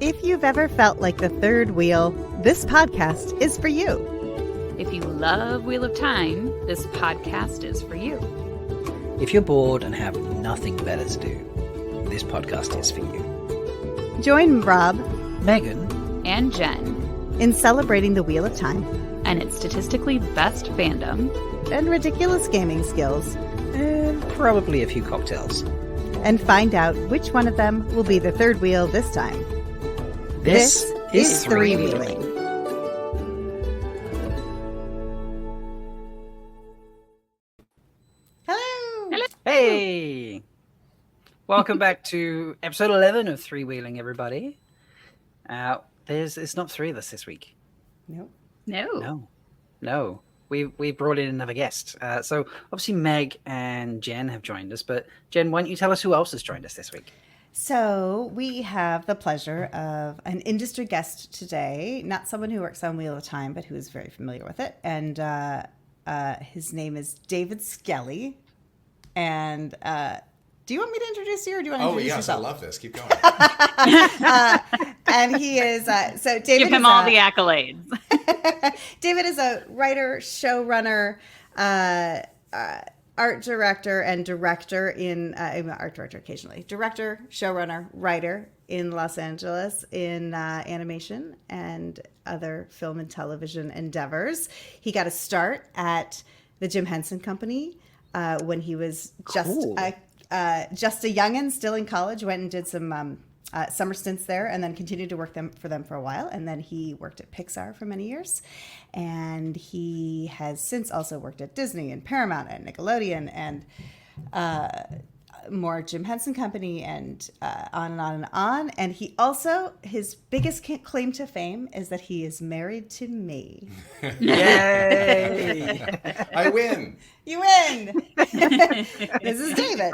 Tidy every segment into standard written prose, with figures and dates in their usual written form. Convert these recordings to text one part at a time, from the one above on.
If you've ever felt like the third wheel, this podcast is for you. If you love Wheel of Time, this podcast is for you. If you're bored and have nothing better to do, this podcast is for you. Join Rob, Megan, and Jen in celebrating the Wheel of Time and its statistically best fandom and ridiculous gaming skills, and probably a few cocktails. And find out which one of them will be the third wheel this time. This is Three Three Wheeling. Hello. Hey! Welcome back to episode 11 of Three Wheeling, everybody. It's not three of us this week. Nope. No. We brought in another guest. So obviously Meg and Jen have joined us, but Jen, why don't you tell us who else has joined us this week? So we have the pleasure of an industry guest today, not someone who works on Wheel of Time, but who is very familiar with it. And his name is David Skelly. And do you want me to introduce you, or do you want to introduce yourself? Oh, yes, I love this. Keep going. And he is, so David Give him all the accolades. David is a writer, showrunner, art director, and director in art director occasionally. Director, showrunner, writer in Los Angeles in animation and other film and television endeavors. He got a start at the Jim Henson Company when he was just a youngin', still in college. Went and did some summer stints there, and then continued to work for them for a while. And then he worked at Pixar for many years, and he has since also worked at Disney and Paramount and Nickelodeon and more Jim Henson Company and on and on and on. And he also, his biggest claim to fame is that he is married to me. Yay! I win. You win. This is David.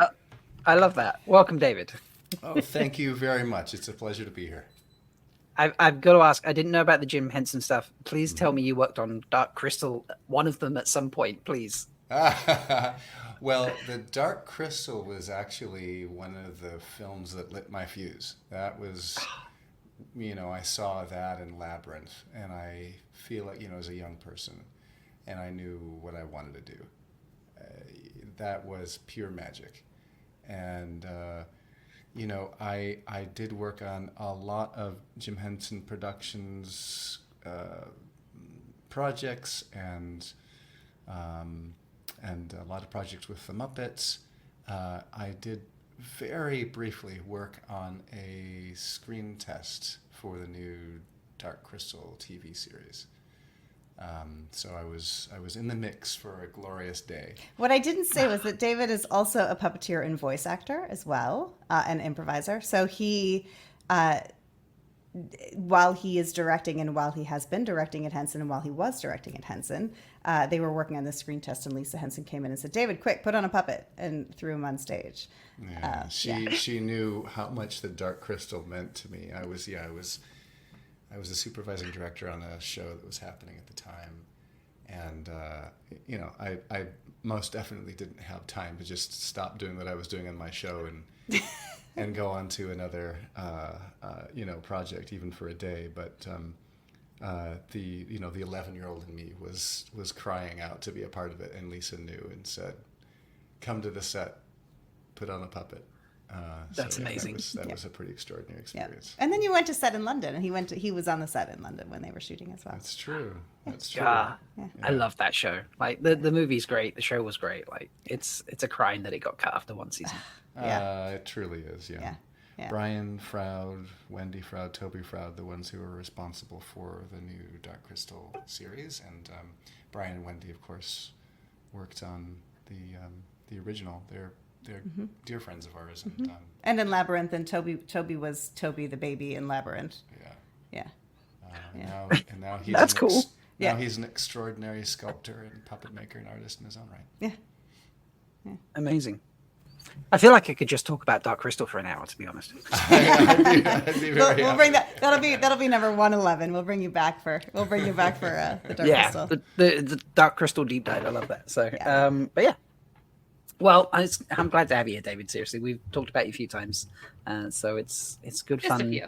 I love that. Welcome, David. Oh, thank you very much. It's a pleasure to be here. I've got to ask, I didn't know about the Jim Henson stuff. Please tell me you worked on Dark Crystal, one of them at some point, please. Well, the Dark Crystal was actually one of the films that lit my fuse. That was, I saw that in Labyrinth, and I feel like, as a young person, and I knew what I wanted to do. That was pure magic. And, I did work on a lot of Jim Henson Productions projects and a lot of projects with the Muppets. I did very briefly work on a screen test for the new Dark Crystal TV series. So I was in the mix for a glorious day. What I didn't say was that David is also a puppeteer and voice actor as well, an improviser. So he, while he is directing and while he has been directing at Henson and while he was directing at Henson, they were working on the scrreen test, and Lisa Henson came in and said, "David, quick, put on a puppet," and threw him on stage. Yeah, she knew how much the Dark Crystal meant to me. I was a supervising director on a show that was happening at the time. And, I most definitely didn't have time to just stop doing what I was doing on my show and go on to another, project, even for a day. But the 11-year-old in me was crying out to be a part of it. And Lisa knew and said, "Come to the set, put on a puppet." That's amazing. That was a pretty extraordinary experience. And then you went to set in London, and he was on the set in London when they were shooting as well. That's true. Yeah. I love that show. Like the movie's great. The show was great. Like it's a crime that it got cut after one season. It truly is. Yeah. Yeah. Brian Froud, Wendy Froud, Toby Froud, the ones who were responsible for the new Dark Crystal series, and Brian and Wendy, of course, worked on the original. They're dear friends of ours, and in Labyrinth, and Toby was Toby the baby in Labyrinth. Yeah. Now he's That's cool. Now he's an extraordinary sculptor and puppet maker and artist in his own right. Yeah. Amazing. I feel like I could just talk about Dark Crystal for an hour, to be honest. I'd be very we'll bring that. That'll be number 111. We'll bring you back for the Dark Crystal. The Dark Crystal deep dive. I love that. So, but yeah. Well, I'm glad to have you here, David. Seriously, we've talked about you a few times, so it's good Just a fun few.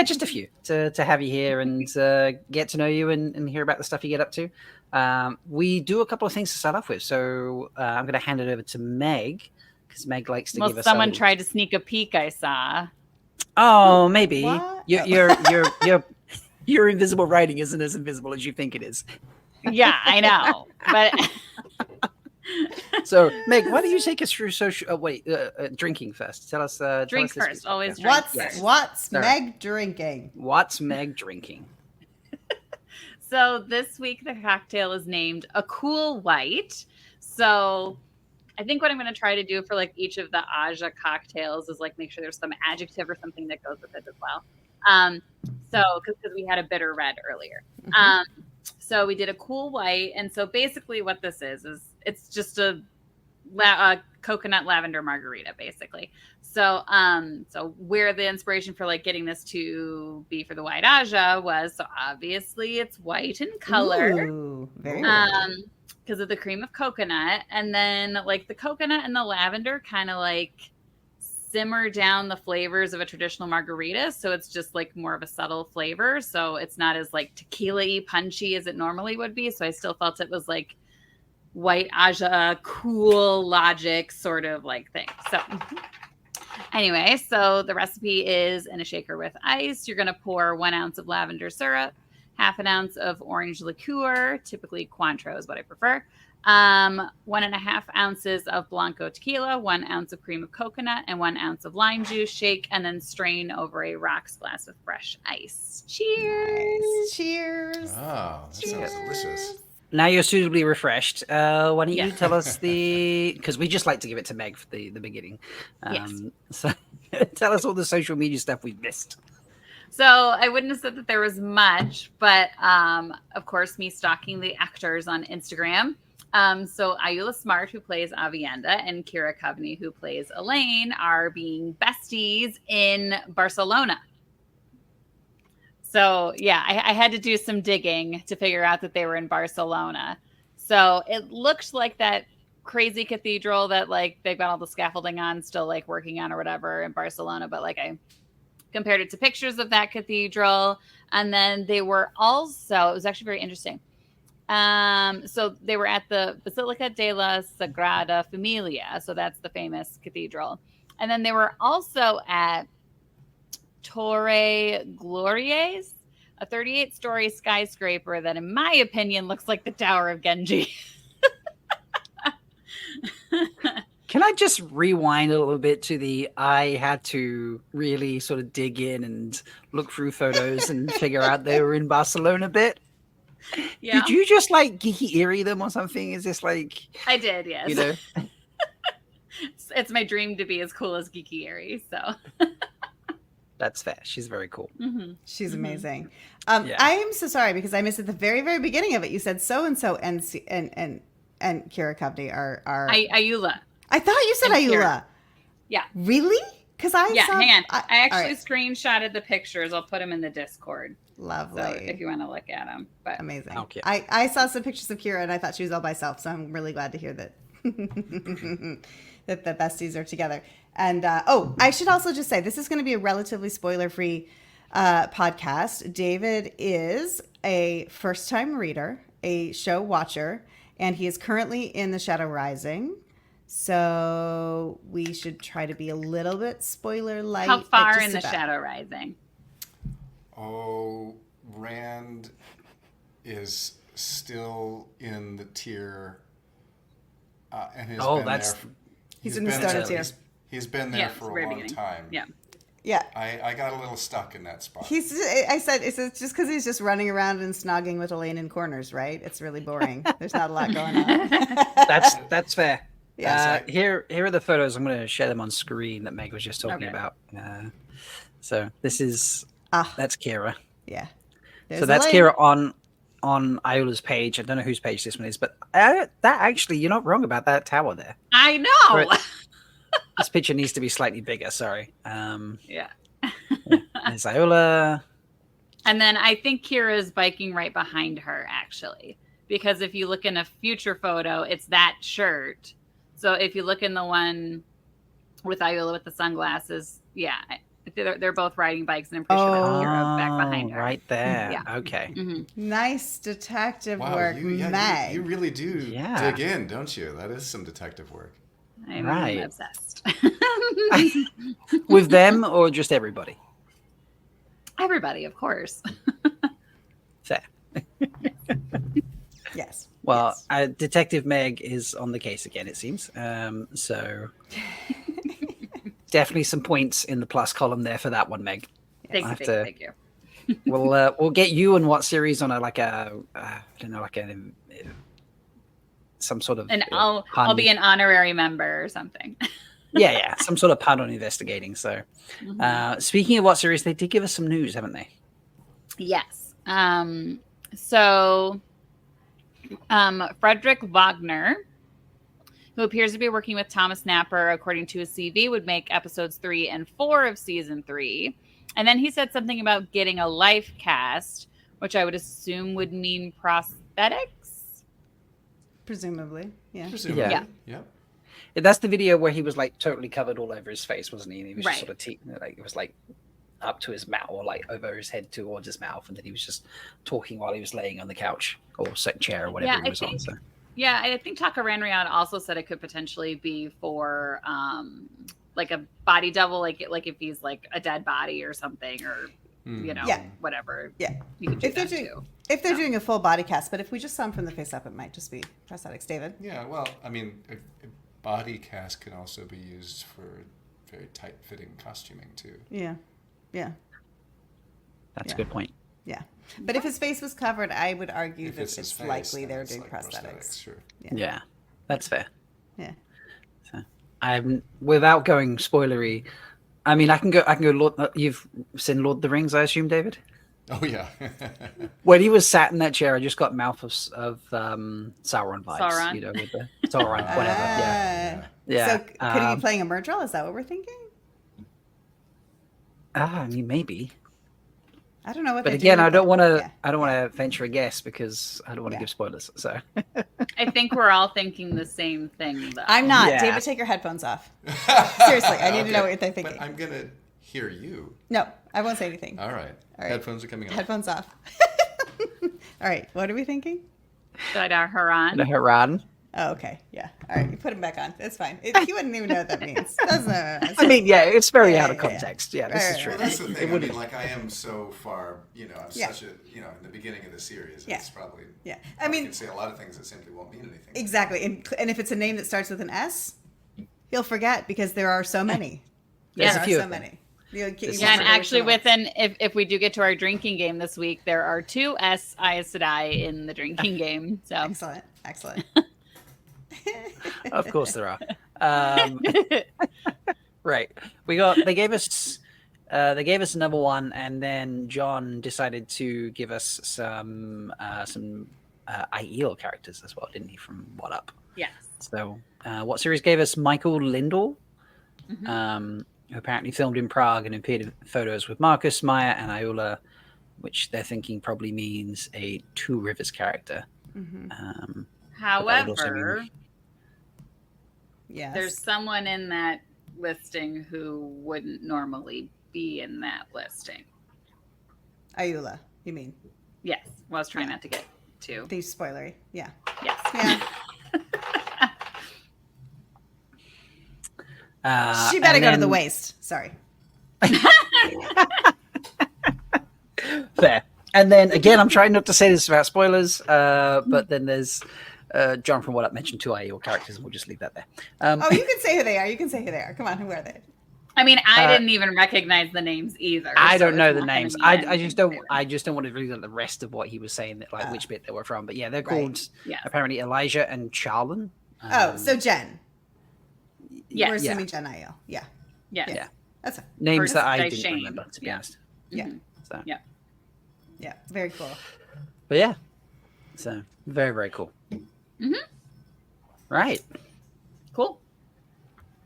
just a few to have you here and get to know you and hear about the stuff you get up to. We do a couple of things to start off with, so I'm going to hand it over to Meg because Meg likes to give us. Someone tried to sneak a peek. I saw. Oh, maybe What? your invisible writing isn't as invisible as you think it is. Yeah, I know, but. So, Meg, why don't you take us through drinking first? Tell us. Drink tell us first, always podcast. drink. What's Yes. Meg drinking? What's Meg drinking? So this week the cocktail is named a Cool White. So I think what I'm going to try to do for like each of the Ajah cocktails is like make sure there's some adjective or something that goes with it as well. So because we had a bitter red earlier. So we did a Cool White, and so basically what this is it's just a coconut lavender margarita, basically. So so where the inspiration for like getting this to be for the White Ajah was, so obviously it's white in color. Ooh, very because of the cream of coconut, and then like the coconut and the lavender kind of like simmer down the flavors of a traditional margarita, so it's just like more of a subtle flavor, so it's not as like tequila-y punchy as it normally would be. So I still felt it was like White Ajah cool logic sort of like thing. So anyway, so the recipe is in a shaker with ice. You're going to pour 1 ounce of lavender syrup, half an ounce of orange liqueur, typically Cointreau is what I prefer, 1.5 ounces of blanco tequila, 1 ounce of cream of coconut, and 1 ounce of lime juice. Shake and then strain over a rocks glass with fresh ice. Cheers! nice. Cheers. Oh, that sounds delicious. Now you're suitably refreshed. Why don't you Yes. tell us because we just like to give it to Meg for the beginning. Yes. So tell us all the social media stuff we've missed. So I wouldn't have said that there was much, but of course, me stalking the actors on Instagram. So Ayula Smart, who plays Avienda, and Kira Coveney, who plays Elaine, are being besties in Barcelona. So yeah, I had to do some digging to figure out that they were in Barcelona. So it looked like that crazy cathedral that like they've got all the scaffolding on, still like working on or whatever in Barcelona. But like I compared it to pictures of that cathedral. And then they were also, it was actually very interesting. So they were at the Basilica de la Sagrada Familia. So that's the famous cathedral. And then they were also at Torre Glorias, a 38-story skyscraper that, in my opinion, looks like the Tower of Genji. Can I just rewind a little bit to I had to really sort of dig in and look through photos and figure out they were in Barcelona bit? Yeah. Did you just like geeky eerie them or something? Is this like... I did, yes. You know? It's my dream to be as cool as Geeky Airy, so... That's fair. She's very cool. Mm-hmm. She's amazing. Yeah. I am so sorry because I missed at the very, very beginning of it. You said so and Kira Coveney are Ayula. I thought you said And Kira. Ayula. Yeah. Really? Because I Yeah, saw, hang on. I I actually all right. screenshotted the pictures. I'll put them in the Discord. Lovely. So if you want to look at them. But Amazing. Okay. I saw some pictures of Kira and I thought she was all by herself, so I'm really glad to hear that that the besties are together. And I should also just say this is going to be a relatively spoiler-free podcast. David is a first-time reader, a show watcher, and he is currently in The Shadow Rising. So we should try to be a little bit spoiler light. how far just in the about. Shadow Rising? Oh, Rand is still in the tier, and has been that's... there. He's in the starter tier. He's been there Yeah, for very a long beginning. time. Yeah. Yeah. I got a little stuck in that spot. I said it's just because he's just running around and snogging with Elaine in corners, right? It's really boring. There's not a lot going on. That's fair. Yeah. Here are the photos. I'm going to share them on screen that Meg was just talking Okay. about. So this is that's Kira. Yeah. So that's Kira on Iola's page. I don't know whose page this one is, but that actually, you're not wrong about that tower there. I know. Right. This picture needs to be slightly bigger. Sorry. Yeah. There's Iola. And then I think Kira's biking right behind her, actually. Because if you look in a future photo, it's that shirt. So if you look in the one with Ayula with the sunglasses, yeah, they're both riding bikes, and I'm pretty sure that's the hero back behind her. Right there. Yeah. Okay. Mm-hmm. Nice detective Wow, work, Meg. you really do dig in, don't you? That is some detective work. I'm Right. obsessed. With them or just everybody? Everybody, of course. Fair. Yes. Well, yes. Detective Meg is on the case again, it seems. So definitely some points in the plus column there for that one, Meg. Thank you. We'll get you and what series on some sort of And I'll be an honorary member or something. yeah, some sort of pun on investigating. So, speaking of what series, they did give us some news, haven't they? Yes. So, Frederick Wagner, who appears to be working with Thomas Napper, according to his CV, would make episodes 3 and 4 of season 3. And then he said something about getting a life cast, which I would assume would mean prosthetics. Presumably, yeah. Yeah. Yep. That's the video where he was like totally covered all over his face, wasn't he? And he was just sort of like it was like up to his mouth or like over his head towards his mouth, and then he was just talking while he was laying on the couch or chair or whatever he was on. So. Yeah, I think Taka Ranriad also said it could potentially be for like a body double, like if he's like a dead body or something, or whatever. Yeah, you could do that too. If they're doing a full body cast, but if we just saw him from the face up, it might just be prosthetics. David? Yeah, well, I mean, a body cast can also be used for very tight-fitting costuming too. Yeah. That's a good point. Yeah. But if his face was covered, I would argue If that it's his it's face, likely then they're it's doing like prosthetics. Sure. Yeah, that's fair. Yeah. So, without going spoilery, I mean, I can go. You've seen Lord of the Rings, I assume, David? Oh yeah. When he was sat in that chair, I just got mouth of Sauron vibes. Sauron. You know, with the Sauron, whatever. Yeah. So could he be playing a Murdrell? Is that what we're thinking? I mean, maybe. I don't know what. But again, I don't want to venture a guess because I don't want to give spoilers. So I think we're all thinking the same thing, though. I'm not. Yeah. David, take your headphones off. Seriously, I need to know what they're thinking. But I'm gonna hear you. No, I won't say anything. All right. Headphones are coming off. Headphones off. All right. What are we thinking? Shadar Haran. the Haran. Oh, okay. Yeah. All right. You put them back on. It's fine. You wouldn't even know what that means. I mean, yeah, it's very out of context. Yeah, this is true. Well, that's the thing. I mean, like, I am so far, I'm such a, in the beginning of the series. Yeah. It's probably, Yeah. I mean, you can say a lot of things that simply won't mean anything. Exactly. And if it's a name that starts with an S, he'll forget because there are so many. There's a few. So many. And actually, if we do get to our drinking game this week, there are 2 S Aes Sedai in the drinking game. So Excellent. Of course there are. Right. They gave us number 1, and then John decided to give us some IEL characters as well, didn't he? From What Up? Yes. So What Series gave us Michael Lindell, who apparently filmed in Prague and appeared in photos with Marcus, Maya, and Ayula, which they're thinking probably means a Two Rivers character. However, yes, there's someone in that listing who wouldn't normally be in that listing. Ayula, you mean? Yes. Well, I was trying not to get too. The spoilery. Yeah. Yes. Yeah. She better go to the waist. Sorry. Fair. And then again, I'm trying not to say this about spoilers, but then there's John from What Up mentioned 2 IEL characters, and we'll just leave that there. You can say who they are. Come on, who are they? I mean, I didn't even recognize the names either. I don't know the names. I just don't want to read the rest of what he was saying, like which bit they were from. But yeah, they're called apparently Elijah and Charlon. So Jenn. Yeah. We're assuming Jenn IEL. Yeah. Yeah. That's fine. Names that I didn't Shane. remember, to be honest. Yeah. So. Yeah. Very cool. But yeah. So very, very cool. Right. Cool.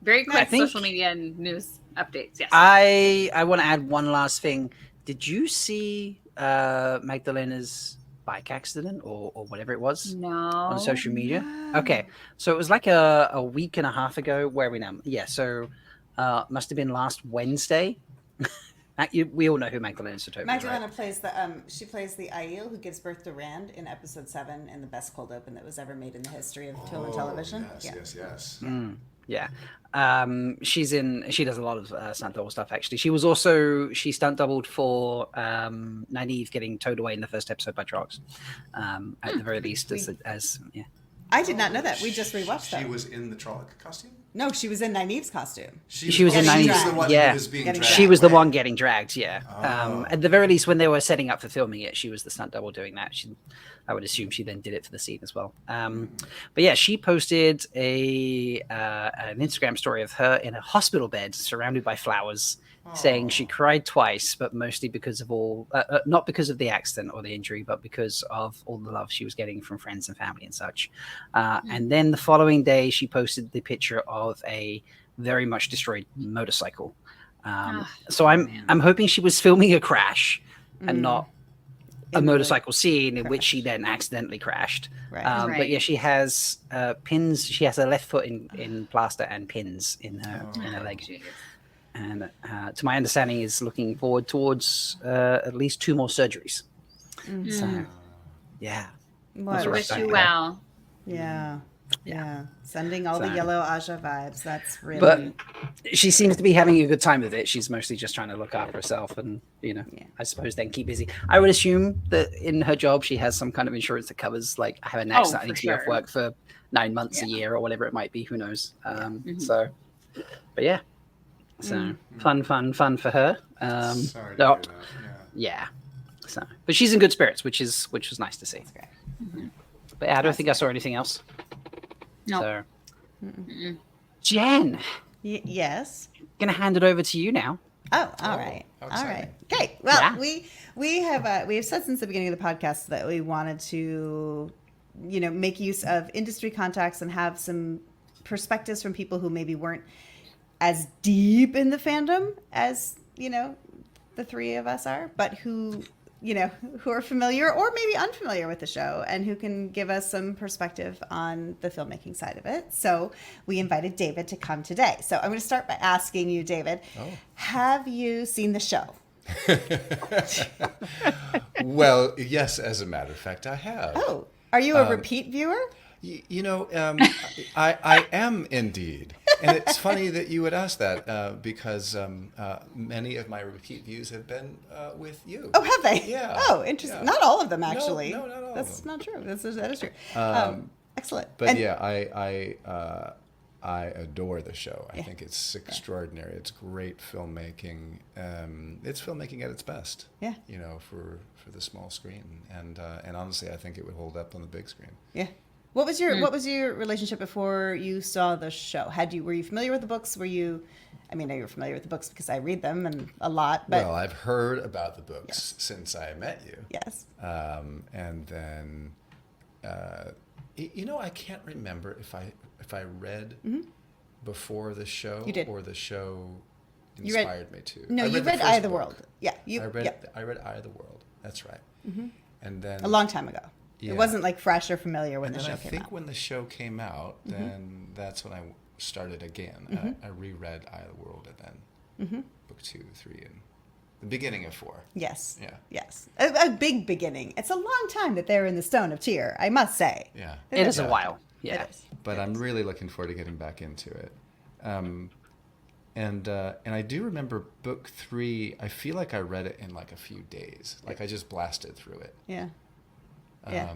Very quick think- social media and news updates. Yes. I want to add one last thing. Did you see Magdalena's bike accident or whatever it was No. on social media. Okay, so it was like a week and a half ago. Where are we now? Yeah, so must have been last Wednesday. We all know who Magdalena Sotobia is, Magdalena right? plays she plays the Aiel who gives birth to Rand in episode 7 in the best cold open that was ever made in the history of film and television. Yes. Yeah. She does a lot of stunt double stuff, actually. She stunt doubled for Nynaeve getting towed away in the first episode by Trogs. At the very least, as I did not know that. We just rewatched that. She was in the Trolloc costume? No, she was in Nynaeve's costume. She was in Nynaeve's. the one Yeah. who was being Getting dragged she was the away. one getting dragged, yeah. Oh. At the very least, when they were setting up for filming it, she was the stunt double doing that. I would assume she then did it for the scene as well. But yeah, she posted an Instagram story of her in a hospital bed surrounded by flowers, saying she cried twice, but mostly because of not because of the accident or the injury, but because of all the love she was getting from friends and family and such. And then the following day, she posted the picture of a very much destroyed motorcycle. So I'm hoping she was filming a crash and not a motorcycle scene in which she then accidentally crashed. Right. But yeah, she has pins. She has her left foot in plaster and pins in her leg. Jeez. And to my understanding, is looking forward towards at least 2 more surgeries. So, yeah. What? a rough Wish time, you yeah. well. Yeah. Sending all the So- yellow Ajah vibes. That's really. But she seems to be having a good time with it. She's mostly just trying to look after herself and, I suppose then keep busy. I would assume that in her job, she has some kind of insurance that covers, like, I have an accident, I for need to be off sure. work for 9 months, a year, or whatever it might be. Who knows? So, but yeah. So fun for her. Sorry to no, hear that. yeah. So, but she's in good spirits, which was nice to see. That's great. But I don't think I saw anything else. No. So, Jen, Yes. gonna hand it over to you now. Oh, all right. how All exciting. right. Okay. Well, Yeah. we have said since the beginning of the podcast that we wanted to, make use of industry contacts and have some perspectives from people who maybe weren't as deep in the fandom as, the 3 of us are, but who are familiar or maybe unfamiliar with the show and who can give us some perspective on the filmmaking side of it. So we invited David to come today. So I'm going to start by asking you, David, have you seen the show? Well, yes, as a matter of fact, I have. Oh, are you a repeat viewer? I am indeed. And it's funny that you would ask that because many of my repeat views have been with you. Oh, have they? Yeah. Oh, interesting. Yeah. Not all of them, actually. No, not all of That's them. not true. That is true. Excellent. But And- yeah, I adore the show. I think it's extraordinary. It's great filmmaking. It's filmmaking at its best. Yeah. For the small screen, and honestly, I think it would hold up on the big screen. Yeah. What was your relationship before you saw the show? Were you familiar with the books? I know you're familiar with the books because I read them and a lot, but Well, I've heard about the books since I met you. yes. And then, I can't remember if I read before the show You did. or the show You read- inspired me to. No, I you the read first Eye of the book. World. Yeah, I read Eye of the World. That's right. And then a long time ago. Yeah. It wasn't like fresh or familiar when And the then show I came think out. when the show came out, then that's when I started again. I reread Eye of the World and then book 2, 3, and the beginning of 4. Yes. Yeah. Yes. A big beginning. It's a long time that they're in the Stone of Tyr, I must say. Yeah. It is a Yeah. while. Yeah. It is. But I'm really looking forward to getting back into it. And I do remember book 3. I feel like I read it in like a few days. Like I just blasted through it. Yeah. Yeah.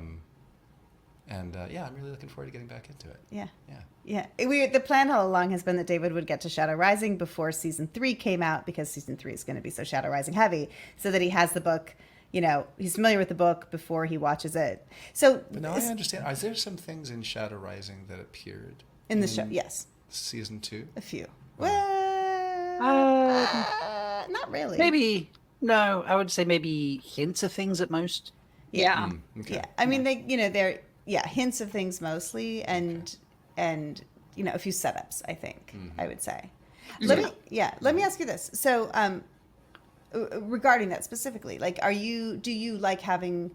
And I'm really looking forward to getting back into it. Yeah. Yeah. Yeah. The plan all along has been that David would get to Shadow Rising before season 3 came out because season 3 is going to be so Shadow Rising heavy, so that he has the book, he's familiar with the book before he watches it. So But now I understand. Is there some things in Shadow Rising that appeared in the show, yes, season 2? a few. Well, not really. Maybe no. I would say maybe hints of things at most. Yeah. Okay. Yeah. I mean, they're hints of things mostly, and a few setups. I think I would say. Let me ask you this. So, regarding that specifically, like, do you like having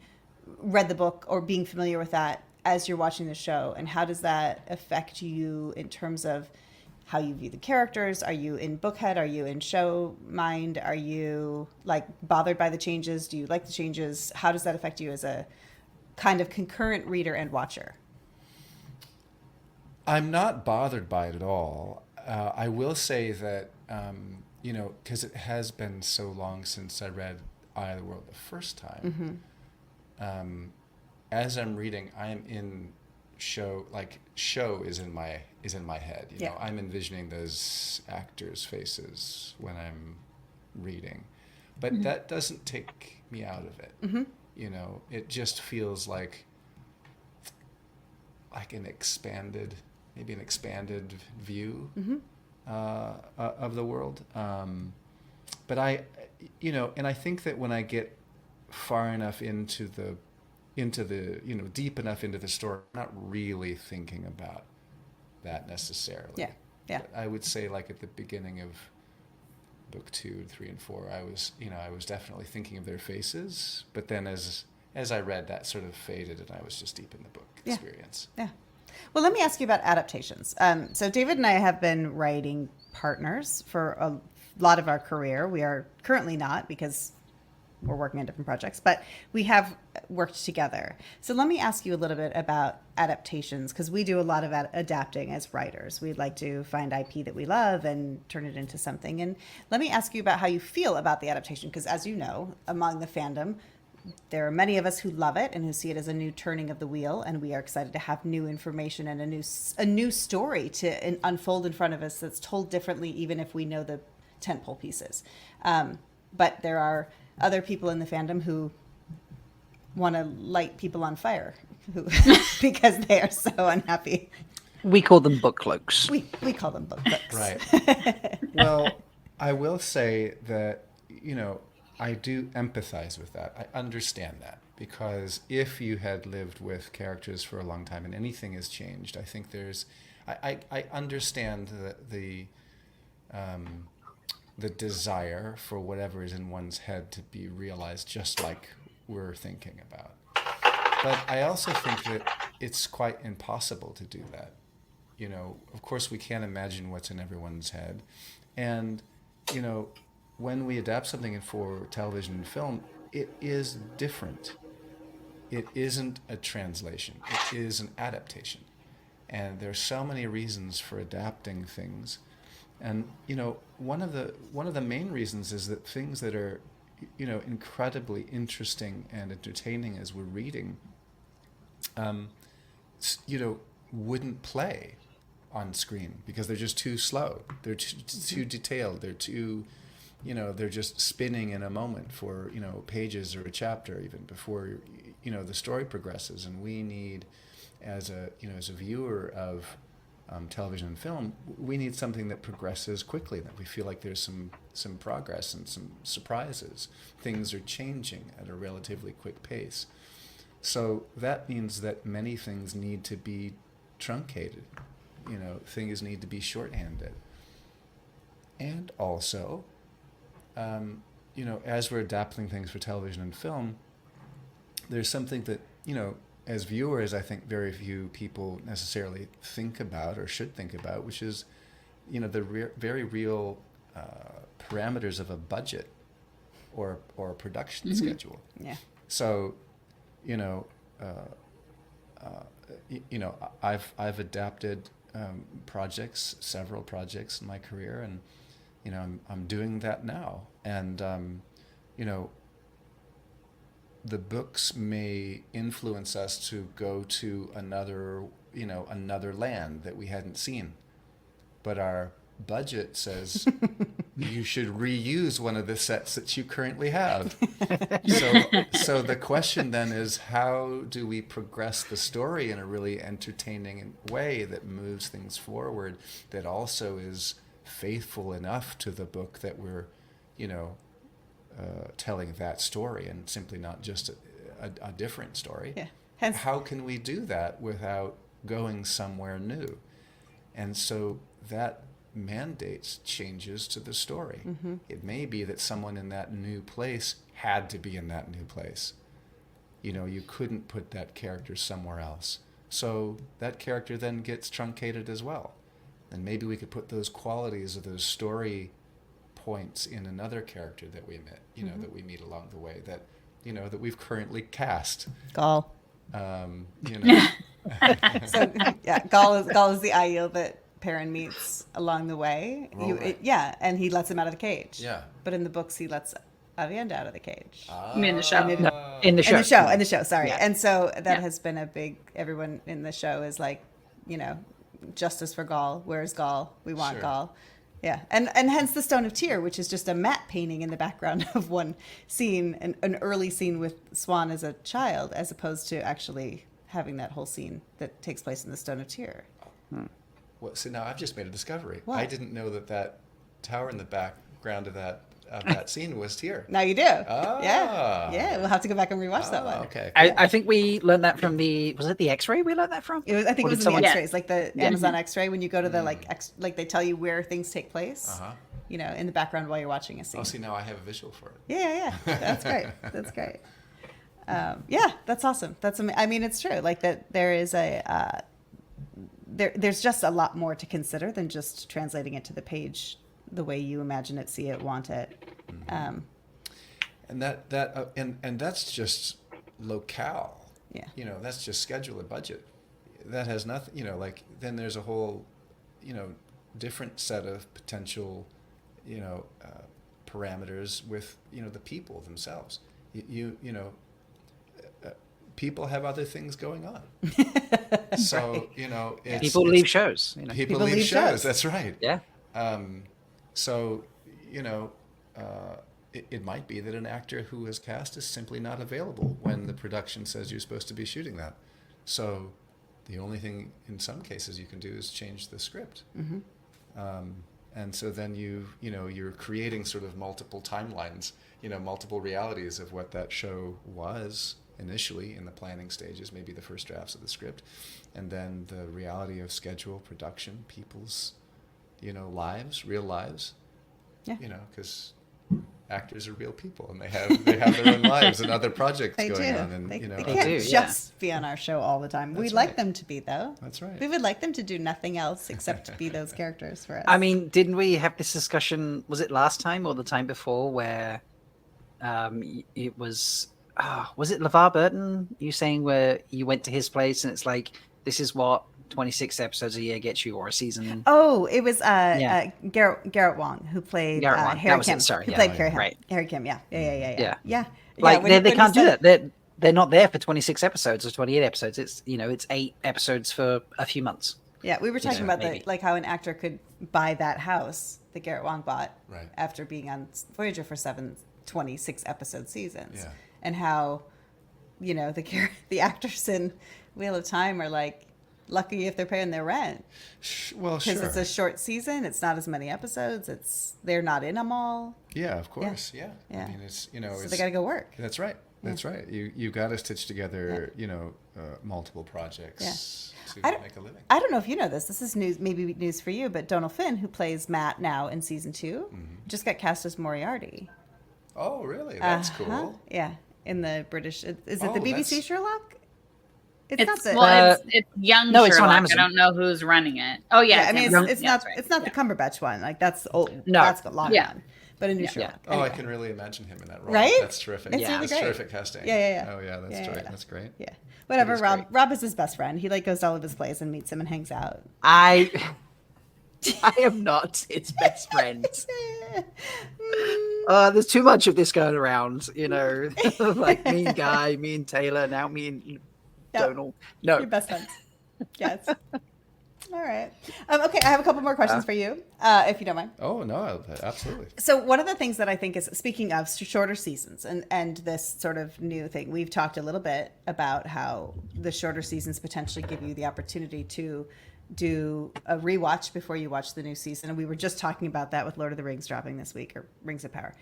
read the book or being familiar with that as you're watching the show, and how does that affect you in terms of how you view the characters? Are you in book head? Are you in show mind? Are you like bothered by the changes? Do you like the changes? How does that affect you as a kind of concurrent reader and watcher? I'm not bothered by it at all. I will say that, because it has been so long since I read Eye of the World the first time, as I'm reading, I'm in show is in my head. You know, I'm envisioning those actors' faces when I'm reading, but that doesn't take me out of it. You know, it just feels like an expanded view of the world. But and I think that when I get far enough into the deep enough into the story, I'm not really thinking about that necessarily. Yeah. But I would say, like, at the beginning of book 2, 3, and 4, I was definitely thinking of their faces. But then as I read, that sort of faded, and I was just deep in the book experience. Yeah. Well, let me ask you about adaptations. So David and I have been writing partners for a lot of our career. We are currently not, because we're working on different projects, but we have worked together. So let me ask you a little bit about adaptations, because we do a lot of adapting as writers. We'd like to find IP that we love and turn it into something. And let me ask you about how you feel about the adaptation, because as you know, among the fandom, there are many of us who love it and who see it as a new turning of the wheel, and we are excited to have new information and a new story to unfold in front of us that's told differently, even if we know the tentpole pieces. But there are other people in the fandom who want to light people on fire because they are so unhappy. We call them book cloaks. We call them book cloaks. Right. Well, I will say that, I do empathize with that. I understand that, because if you had lived with characters for a long time and anything has changed, I think I understand the desire for whatever is in one's head to be realized, just like we're thinking about. But I also think that it's quite impossible to do that. Of course we can't imagine what's in everyone's head. And, when we adapt something for television and film, it is different. It isn't a translation. It is an adaptation. And there's so many reasons for adapting things. And, one of the main reasons is that things that are, incredibly interesting and entertaining as we're reading, wouldn't play on screen because they're just too slow. They're too detailed. They're too, they're just spinning in a moment for, pages or a chapter even before, the story progresses. And we need, as a viewer of television and film, we need something that progresses quickly, that we feel like there's some progress and some surprises. Things are changing at a relatively quick pace. So that means that many things need to be truncated. Things need to be shorthanded. And also, as we're adapting things for television and film, there's something that, as viewers, I think very few people necessarily think about or should think about, which is, the very real parameters of a budget or a production schedule. Yeah. So, I've adapted several projects in my career, and I'm doing that now, and the books may influence us to go to another land that we hadn't seen, but our budget says you should reuse one of the sets that you currently have. So the question then is, how do we progress the story in a really entertaining way that moves things forward, that also is faithful enough to the book that we're, telling that story, and simply not just a different story. Yeah. How can we do that without going somewhere new? And so that mandates changes to the story. It may be that someone in that new place had to be in that new place. you couldn't put that character somewhere else. So that character then gets truncated as well. And maybe we could put those qualities or those story points in another character that we met, that we meet along the way, that, that we've currently cast. Gaul. You know. So yeah, Gaul is the Aiel that Perrin meets along the way. Right. And he lets him out of the cage. Yeah. But in the books, he lets Avienda out of the cage. You mean the show? No, in the show. In the show, sorry. Yeah. And so that has been a big, everyone in the show is like, justice for Gaul. Where's Gaul? We want Sure. Gaul. Yeah. And hence the Stone of Tyr, which is just a matte painting in the background of one scene, an early scene with Swan as a child, as opposed to actually having that whole scene that takes place in the Stone of Tyr. Well, so now I've just made a discovery. What? I didn't know that tower in the background of that scene was Tyr. Now you do. Ah. Yeah. We'll have to go back and rewatch that one. Okay. I think we learned that from was it the X-ray we learned that from? I think Or it did was in someone- the X-rays, like the Amazon X-ray, when you go to the like they tell you where things take place, Uh-huh. in the background while you're watching a scene. Oh, see, now I have a visual for it. Yeah. That's great. That's great. Yeah, that's awesome. I mean, it's true. Like that, there is there's just a lot more to consider than just translating it to the page the way you imagine it, see it, want it. And and that's just locale. Yeah. That's just schedule and budget. That has nothing. Then there's a whole, different set of potential, parameters with the people themselves. People have other things going on. So People leave shows. People leave shows. That's right. Yeah. So it might be that an actor who is cast is simply not available when the production says you're supposed to be shooting that. So the only thing in some cases you can do is change the script. Mm-hmm. And so then you're creating sort of multiple timelines, multiple realities of what that show was initially in the planning stages, maybe the first drafts of the script, and then the reality of schedule, production, people's, lives, real lives. Yeah. Because actors are real people and they have their own lives and other projects They going do. on. And They They can't do, just be on our show all the time. We'd That's like right. them to be, though. That's right. We would like them to do nothing else except to be those characters for us. I mean, didn't we have this discussion? Was it last time or the time before where it was? Was it LeVar Burton? You saying where you went to his place and it's like, this is what 26 episodes a year gets you, or a season. Oh, it was Yeah. Garrett Wong who played Garrett Wong. Harry That was it, Kim. sorry, Who yeah. played Oh, Harry, yeah. Right. Harry Kim. Yeah. Like when they he can't do said- that. They're not there for 26 episodes or 28 episodes. It's it's 8 episodes for a few months. Yeah, we were talking about maybe. like how an actor could buy that house that Garrett Wong bought Right. after being on Voyager for 26 episode seasons, Yeah. and how the actors in Wheel of Time are like lucky if they're paying their rent Well, because sure. it's a short season. It's not as many episodes. They're not in them all, Yeah, of course. Yeah. Yeah. I mean, it's so it's, they got to go work. That's right. That's right. You got to stitch together, multiple projects I to don't- make a living. I don't know if you know this. This is news, maybe news for you, but Donal Finn, who plays Matt now in season 2, just got cast as Moriarty. Oh, really? That's Uh-huh. cool. Yeah, in the British. Is it Oh, the BBC that's- Sherlock? It's not the. it's young. No, it's on Sherlock. Amazon. I don't know who's running it. Oh yeah, I mean, Amazon. it's Yeah, not. that's right. It's not the Cumberbatch one. Like that's old. No. That's got long Yeah. gone. But a new Yeah. Sherlock. Oh, I Anyway. can really imagine him in that role. Right? That's terrific. It's Yeah. really That's great. terrific casting. Yeah. Oh, yeah, that's Yeah, great. yeah. That's great. Yeah. Whatever. is Rob. great. Rob is his best friend. He goes to all of his plays and meets him and hangs out. I am not its best friend. There's too much of this going around, like me and Guy, me and Taylor, now me and Donal. No, Your best friends. Yes. All right. Okay, I have a couple more questions for you, if you don't mind. Oh, no, absolutely. So one of the things that I think is, speaking of shorter seasons and this sort of new thing, we've talked a little bit about how the shorter seasons potentially give you the opportunity to do a rewatch before you watch the new season. And we were just talking about that with Lord of the Rings dropping this week, or Rings of Power.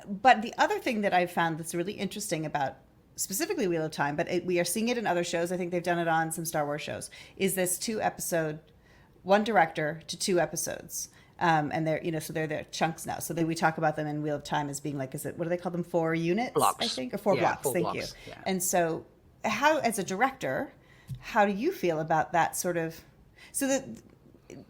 But the other thing that I've found that's really interesting about specifically Wheel of Time, but we are seeing it in other shows. I think they've done it on some Star Wars shows, is this 2-episode, 1 director to 2 episodes. And they're, so they're their chunks now. So we talk about them in Wheel of Time as being like, what do they call them? 4 units, Blocks. I think, or 4 blocks. 4 Thank blocks. you. Yeah. And so how, as a director, how do you feel about that sort of, so that,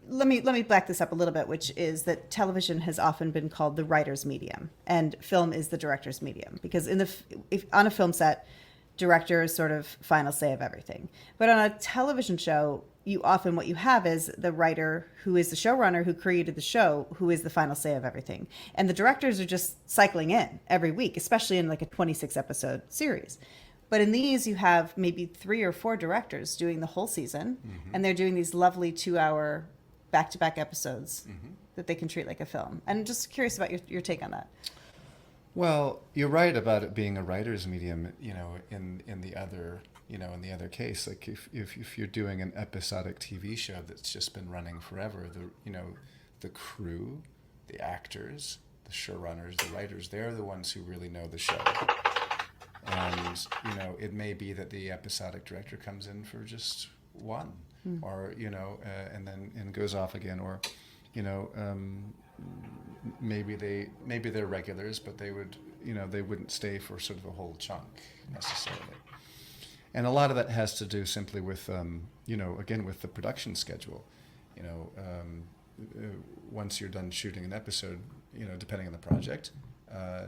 let me back this up a little bit, which is that television has often been called the writer's medium and film is the director's medium, because if on a film set, director is sort of final say of everything. But on a television show, what you have is the writer who is the showrunner who created the show, who is the final say of everything. And the directors are just cycling in every week, especially in like a 26 episode series. But in these, you have maybe 3 or 4 directors doing the whole season, and they're doing these lovely 2-hour back-to-back episodes that they can treat like a film. And I'm just curious about your take on that. Well, you're right about it being a writer's medium, in the other case. Like if you're doing an episodic TV show that's just been running forever, the crew, the actors, the showrunners, the writers, they're the ones who really know the show. And, it may be that the episodic director comes in for just one, or, and then goes off again, or, maybe they're regulars, but they would, they wouldn't stay for sort of a whole chunk necessarily. And a lot of that has to do simply with, again, with the production schedule. Once you're done shooting an episode, depending on the project,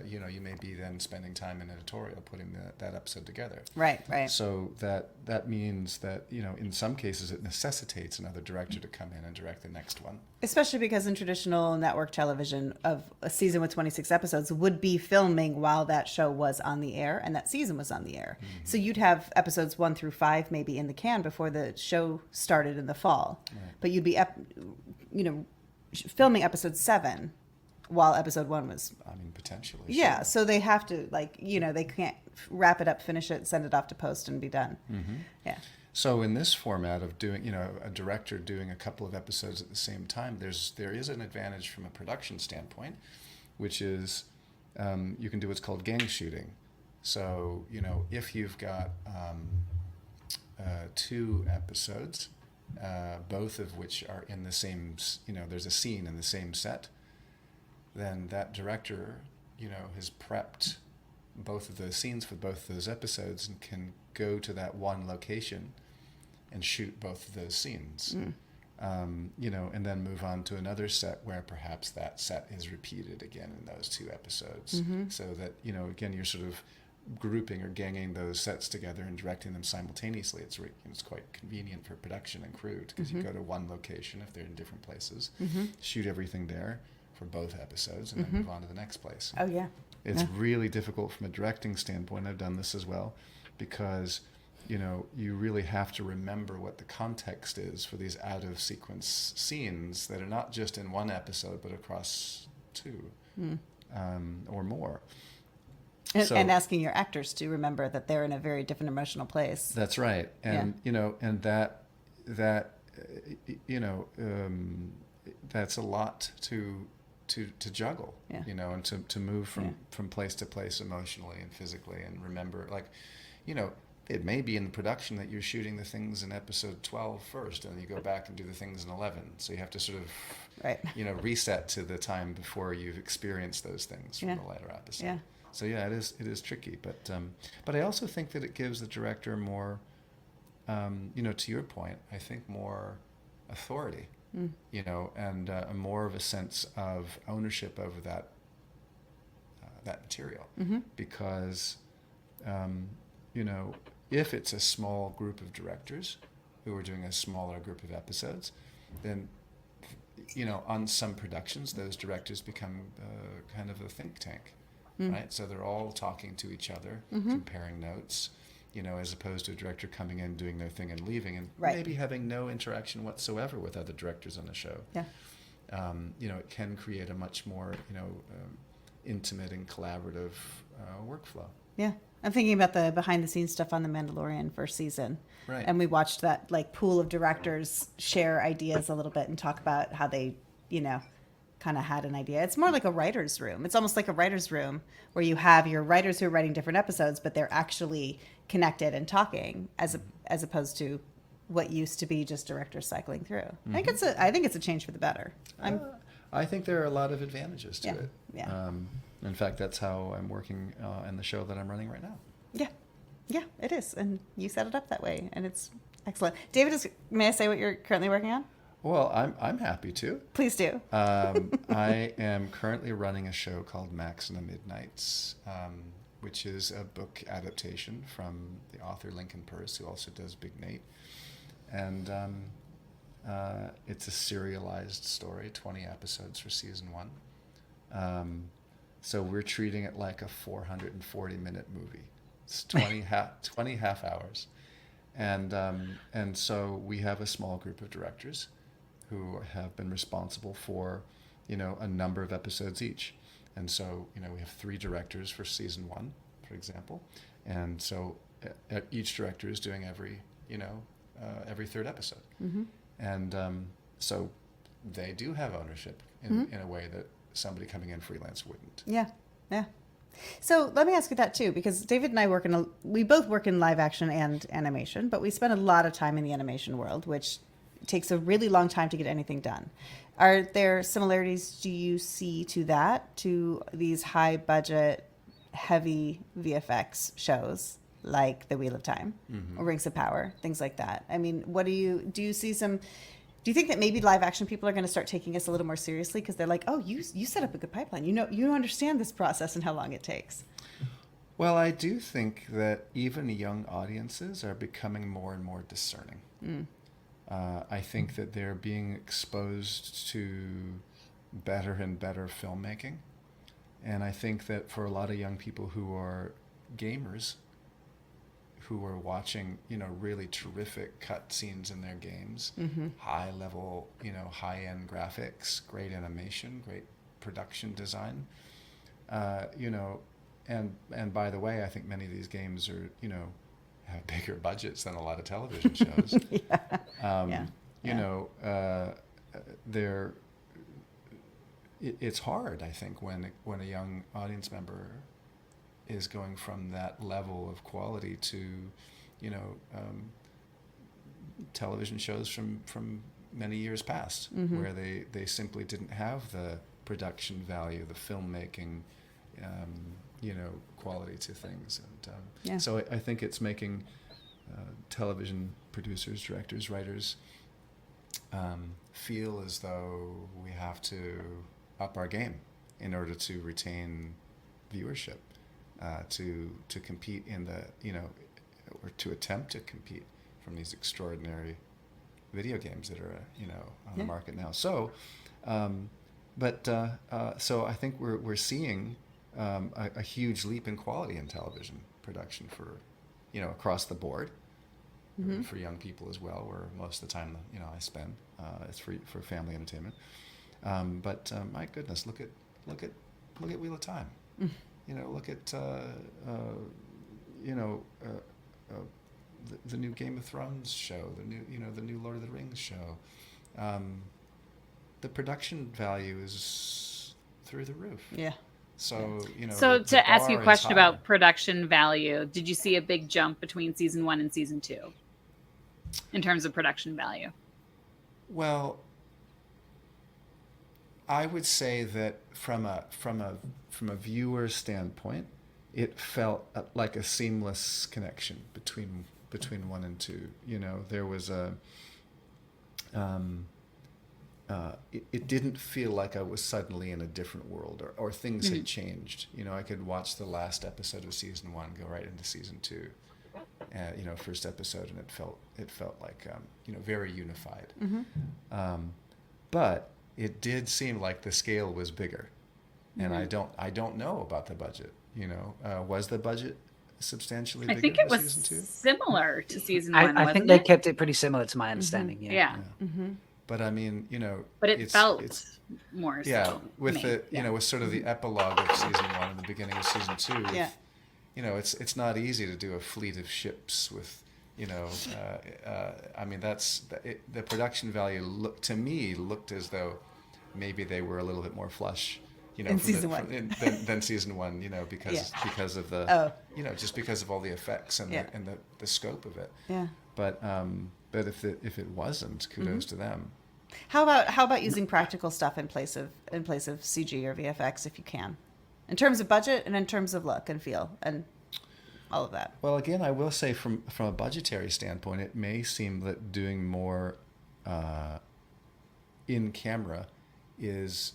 you may be then spending time in editorial putting that episode together. Right. So that means that, in some cases it necessitates another director to come in and direct the next one. Especially because in traditional network television, of a season with 26 episodes would be filming while that show was on the air and that season was on the air. Mm-hmm. So you'd have episodes 1 through 5 maybe in the can before the show started in the fall. Right. But you'd be, filming episode 7 while episode 1 was, potentially. Yeah, sure. so they have to, they can't wrap it up, finish it, send it off to post and be done. Mm-hmm. Yeah. So in this format of doing, a director doing a couple of episodes at the same time, there is an advantage from a production standpoint, which is you can do what's called gang shooting. So, if you've got 2 episodes, both of which are in the same, there's a scene in the same set, then that director, has prepped both of those scenes for both of those episodes and can go to that one location and shoot both of those scenes. And then move on to another set where perhaps that set is repeated again in those 2 episodes. Mm-hmm. So that, again, you're sort of grouping or ganging those sets together and directing them simultaneously. It's quite convenient for production and crew because you go to one location if they're in different places, shoot everything there for both episodes, and then move on to the next place. Oh, yeah. It's really difficult from a directing standpoint. I've done this as well because, you really have to remember what the context is for these out-of-sequence scenes that are not just in one episode, but across 2 or more. And asking your actors to remember that they're in a very different emotional place. That's right. And, and that that's a lot to juggle, and to move from place to place emotionally and physically, and remember, it may be in the production that you're shooting the things in episode 12 first, and you go back and do the things in 11. So you have to sort of, reset to the time before you've experienced those things from the later episode. Yeah. So it is tricky, but I also think that it gives the director more, to your point, I think more authority. And more of a sense of ownership over that material, because if it's a small group of directors who are doing a smaller group of episodes, then on some productions those directors become kind of a think tank, right? So they're all talking to each other, comparing notes. As opposed to a director coming in, doing their thing and leaving, and maybe having no interaction whatsoever with other directors on the show. Yeah. It can create a much more, intimate and collaborative workflow. Yeah. I'm thinking about the behind-the-scenes stuff on The Mandalorian first season. Right. And we watched that, pool of directors share ideas a little bit and talk about how they, kind of had an idea. It's more like a writer's room. It's almost like a writer's room where you have your writers who are writing different episodes, but they're actually connected and talking as opposed to what used to be just directors cycling through. I think it's a change for the better. I think there are a lot of advantages to Yeah, it. yeah. In fact, that's how I'm working in the show that I'm running right now. Yeah, it is. And you set it up that way, and it's excellent. David, may I say what you're currently working on? Well, I'm happy to. Please do. I am currently running a show called Max the Midknights, which is a book adaptation from the author Lincoln Purse, who also does Big Nate. And it's a serialized story, 20 episodes for season 1. So we're treating it like a 440-minute movie. It's 20 half hours. And so we have a small group of directors who have been responsible for, a number of episodes each. And so, we have 3 directors for season 1, for example. And so each director is doing every third episode. Mm-hmm. And so they do have ownership in a way that somebody coming in freelance wouldn't. Yeah. So let me ask you that too, because David and I we both work in live action and animation, but we spend a lot of time in the animation world, which takes a really long time to get anything done. Are there similarities do you see to that, to these high budget, heavy VFX shows like The Wheel of Time or Rings of Power, things like that? I mean, do you see some... Do you think that maybe live action people are going to start taking us a little more seriously because they're like, oh, you set up a good pipeline. You understand this process and how long it takes. Well, I do think that even young audiences are becoming more and more discerning. I think that they're being exposed to better and better filmmaking. And I think that for a lot of young people who are gamers, who are watching, really terrific cut scenes in their games, high level, high-end graphics, great animation, great production design, and by the way, I think many of these games are, have bigger budgets than a lot of television shows. It's hard, I think, when a young audience member is going from that level of quality to, television shows from many years past, where they simply didn't have the production value, the filmmaking, quality to things. And so I think it's making television producers, directors, writers feel as though we have to up our game in order to retain viewership. To compete in the, or to attempt to compete from these extraordinary video games that are, on the market now. So, so I think we're seeing a huge leap in quality in television production for, across the board, for young people as well, where most of the time, I spend it's for family entertainment. But my goodness, look at Wheel of Time. Look at the new Game of Thrones show, the new Lord of the Rings show. The production value is through the roof. Yeah. So So to ask you a bar is question high. about production value, did you see a big jump between season 1 and season 2 in terms of production value? Well, I would say that from a viewer standpoint, it felt like a seamless connection between 1 and 2. There was it didn't feel like I was suddenly in a different world or things had changed. I could watch the last episode of season 1, go right into season 2, first episode, and it felt like very unified. But it did seem like the scale was bigger, and I don't know about the budget. Was the budget substantially bigger I think it for was season 2? similar to season 1. I think they kept it pretty similar to my understanding. Yeah. But I mean, But it felt more. So with to me. with sort of the epilogue of season 1 and the beginning of season 2. Yeah. It's not easy to do a fleet of ships with. I mean, the production value looked as though maybe they were a little bit more flush, in season 1 than season 1, because of the just because of all the effects and the scope of it. Yeah. But if it wasn't, kudos to them. How about using practical stuff in place of CG or VFX if you can, in terms of budget and in terms of look and feel and all of that? Well, again, I will say from a budgetary standpoint, it may seem that doing more in camera is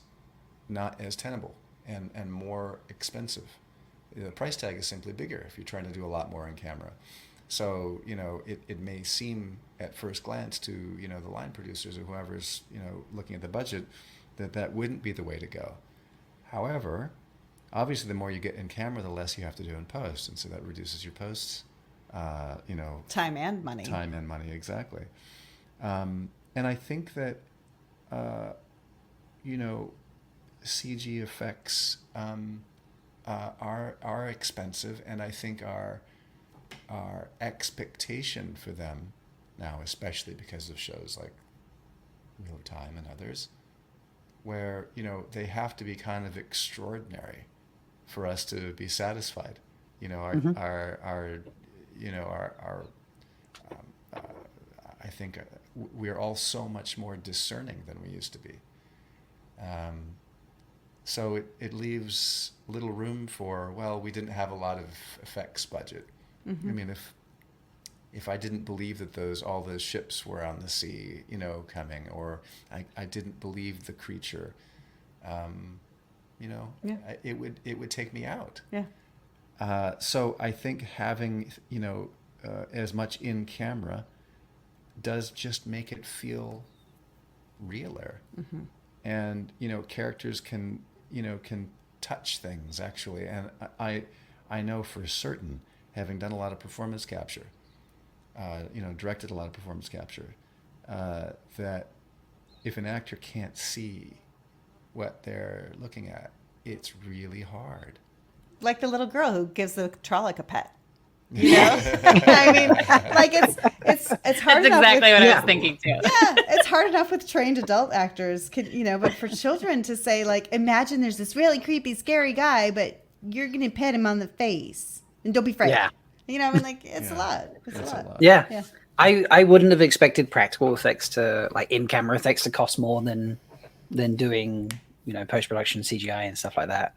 not as tenable and more expensive. The price tag is simply bigger if you're trying to do a lot more in camera. So, it may seem at first glance to, the line producers or whoever's, looking at the budget that wouldn't be the way to go. However, obviously the more you get in camera, the less you have to do in post. And so that reduces your posts, time and money. Time and money, exactly. And I think that, CG effects are expensive, and I think our expectation for them now, especially because of shows like Wheel of Time and others, where they have to be kind of extraordinary for us to be satisfied. I think we're all so much more discerning than we used to be. So it leaves little room for, well, we didn't have a lot of effects budget. I mean, if I didn't believe that all those ships were on the sea, coming, or I didn't believe the creature, it would take me out. Yeah. So I think having, as much in camera does just make it feel realer. And, characters can touch things actually. And I know for certain, having done a lot of performance capture, directed a lot of performance capture, that if an actor can't see what they're looking at, it's really hard. Like the little girl who gives the Trolloc a pet. I mean, like it's hard. That's enough exactly with, what I was thinking too. Yeah, it's hard enough with trained adult actors, but for children to say, like, imagine there's this really creepy, scary guy, but you're gonna pet him on the face and don't be afraid. Yeah. I mean, like, it's a lot. It's a lot. Yeah. I wouldn't have expected practical effects in-camera effects to cost more than doing, post-production CGI and stuff like that.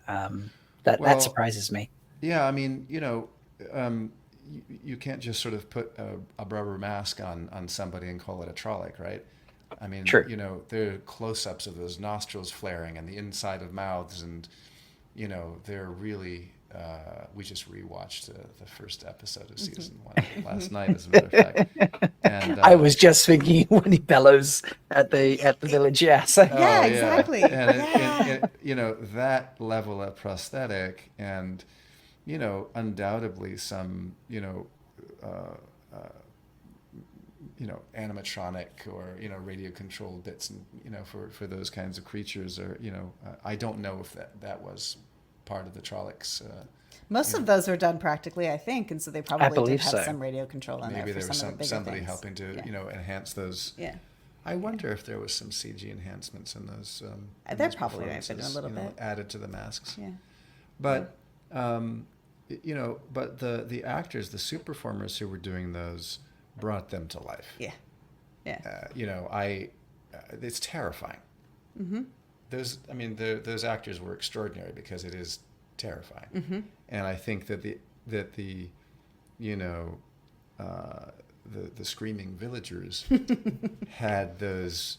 That surprises me. Yeah, I mean, you can't just sort of put a rubber mask on somebody and call it a Trolloc, right? I mean, True. there are close-ups of those nostrils flaring and the inside of mouths, and they're really. We just rewatched the first episode of season 1 last night, as a matter of fact. And I was just thinking when he bellows at the village. Yes. Yeah, exactly. And that level of prosthetic, and undoubtedly some animatronic or radio controlled bits, and for those kinds of creatures, or I don't know if that was part of the Trollocs. Most of those are done practically, I think, and so they probably did have so. some radio control on Maybe there. there was somebody helping to enhance those. Yeah. I wonder if there was some CG enhancements in those. There probably might have been a little bit added to the masks. Yeah. But but the actors, the super performers who were doing those, brought them to life. Yeah. Yeah. It's terrifying. Those actors were extraordinary because it is terrifying. And I think that the screaming villagers had those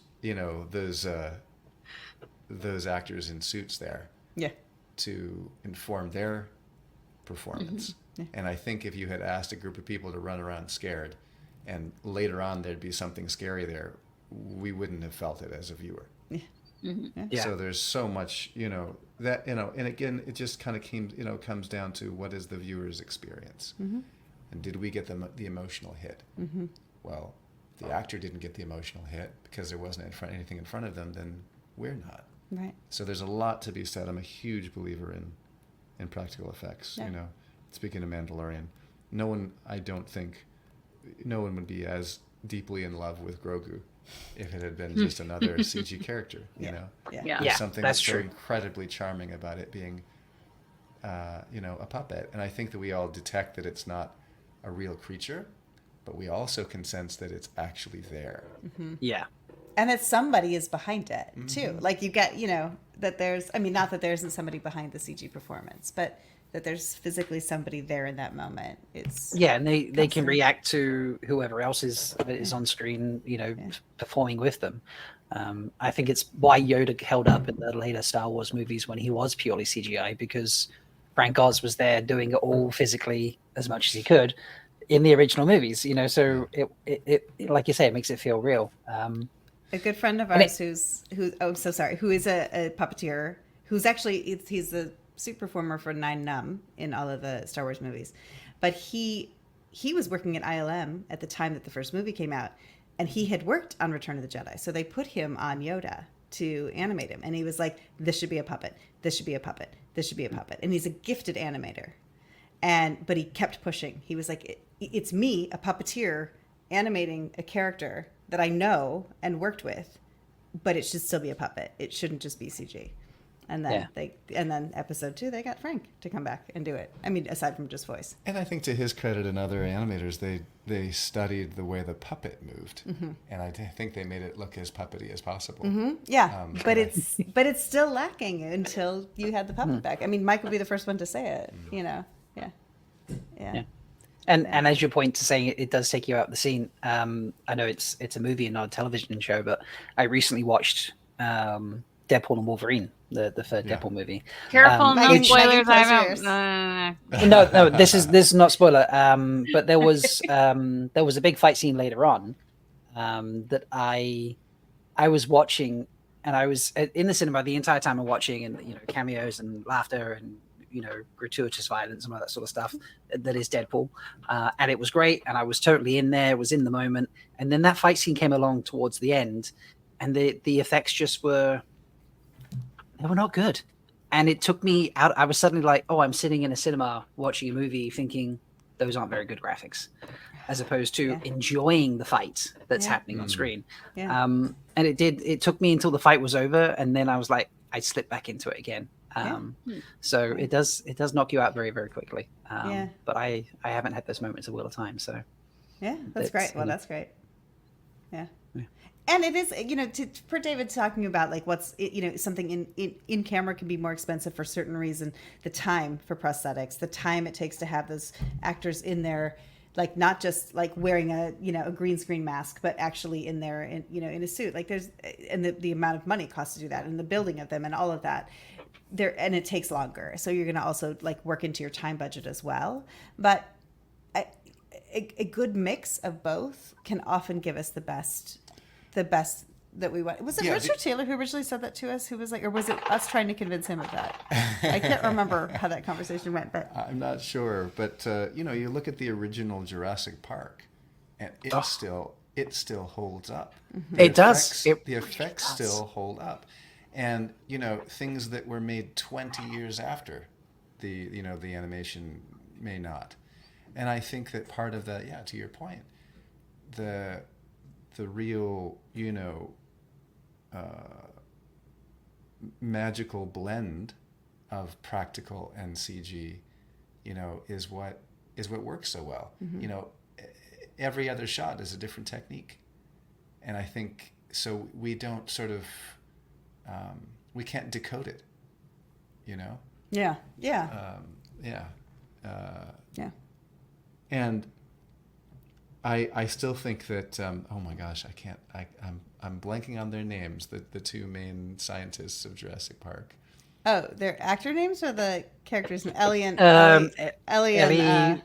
actors in suits there. Yeah. To inform their performance. Yeah. And I think if you had asked a group of people to run around scared, and later on there'd be something scary there, we wouldn't have felt it as a viewer. Yeah. Yeah. So there's so much, that, and again, it just kind of comes down to what is the viewer's experience. And did we get the emotional hit? Well, the actor didn't get the emotional hit because there wasn't anything in front of them, then we're not. Right. So there's a lot to be said. I'm a huge believer in practical effects. Yeah. Speaking of Mandalorian, I don't think no one would be as deeply in love with Grogu if it had been just another CG character, Yeah. There's something that's that's so true. incredibly charming about it being, a puppet. And I think that we all detect that it's not a real creature, but we also can sense that it's actually there. Yeah. and that somebody is behind it too. Like you get, that there's, I mean, not that there isn't somebody behind the CG performance, but that there's physically somebody there in that moment. It's and they can react to whoever else is on screen, performing with them. I think it's why Yoda held up in the later Star Wars movies when he was purely CGI, because Frank Oz was there doing it all physically as much as he could in the original movies, so it like you say, it makes it feel real. A good friend of ours who is a puppeteer, who's actually, he's the suit performer for Nine Numb in all of the Star Wars movies. But he was working at ILM at the time that the first movie came out, and he had worked on Return of the Jedi. So they put him on Yoda to animate him. And he was like, this should be a puppet. This should be a puppet. This should be a puppet. And he's a gifted animator. But he kept pushing. He was like, it's me, a puppeteer, animating a character that I know and worked with, but it should still be a puppet. It shouldn't just be CG. And then then episode 2, they got Frank to come back and do it. I mean, aside from just voice. And I think to his credit and other animators, they studied the way the puppet moved, and I think they made it look as puppety as possible. Yeah, but it's still lacking until you had the puppet back. I mean, Mike would be the first one to say it. Yeah. And as your point to saying it does take you out of the scene. I know it's a movie and not a television show, but I recently watched Deadpool and Wolverine, the third Deadpool movie. Careful, no spoilers. No, this is not spoiler. But there was a big fight scene later on that I was watching, and I was in the cinema the entire time I'm watching, and cameos and laughter and gratuitous violence and all that sort of stuff that is Deadpool, and it was great, and I was totally in there, was in the moment, and then that fight scene came along towards the end, and the effects just were not good, and it took me out. I was suddenly like, I'm sitting in a cinema watching a movie thinking those aren't very good graphics, as opposed to enjoying the fight that's happening on screen. And it took me until the fight was over, and then I was like, I slipped back into it again. So it does knock you out very, very quickly. But I haven't had those moments a wheel of time. So that's great. Well, that's great. Yeah. And it is, for David talking about like what's, something in camera can be more expensive for certain reason. The time for prosthetics, the time it takes to have those actors in there, like not just like wearing a green screen mask, but actually in there, in a suit. Like and the amount of money it costs to do that, and the building of them, and all of that. And it takes longer, so you're going to also like work into your time budget as well. But a good mix of both can often give us the best that we want. Was it Richard Taylor who originally said that to us? Who was like, or was it us trying to convince him of that? I can't remember how that conversation went, but I'm not sure. But you look at the original Jurassic Park, and it still holds up. It does. The effects still hold up. And, things that were made 20 years after the animation may not. And I think that part of that, to your point, the real, magical blend of practical and CG, is what works so well. Every other shot is a different technique. And I think, so we don't sort of, we can't decode it, Yeah. And I still think that, oh my gosh, I'm blanking on their names, the two main scientists of Jurassic Park. Oh, their actor names or the characters? Ellie and Ellie and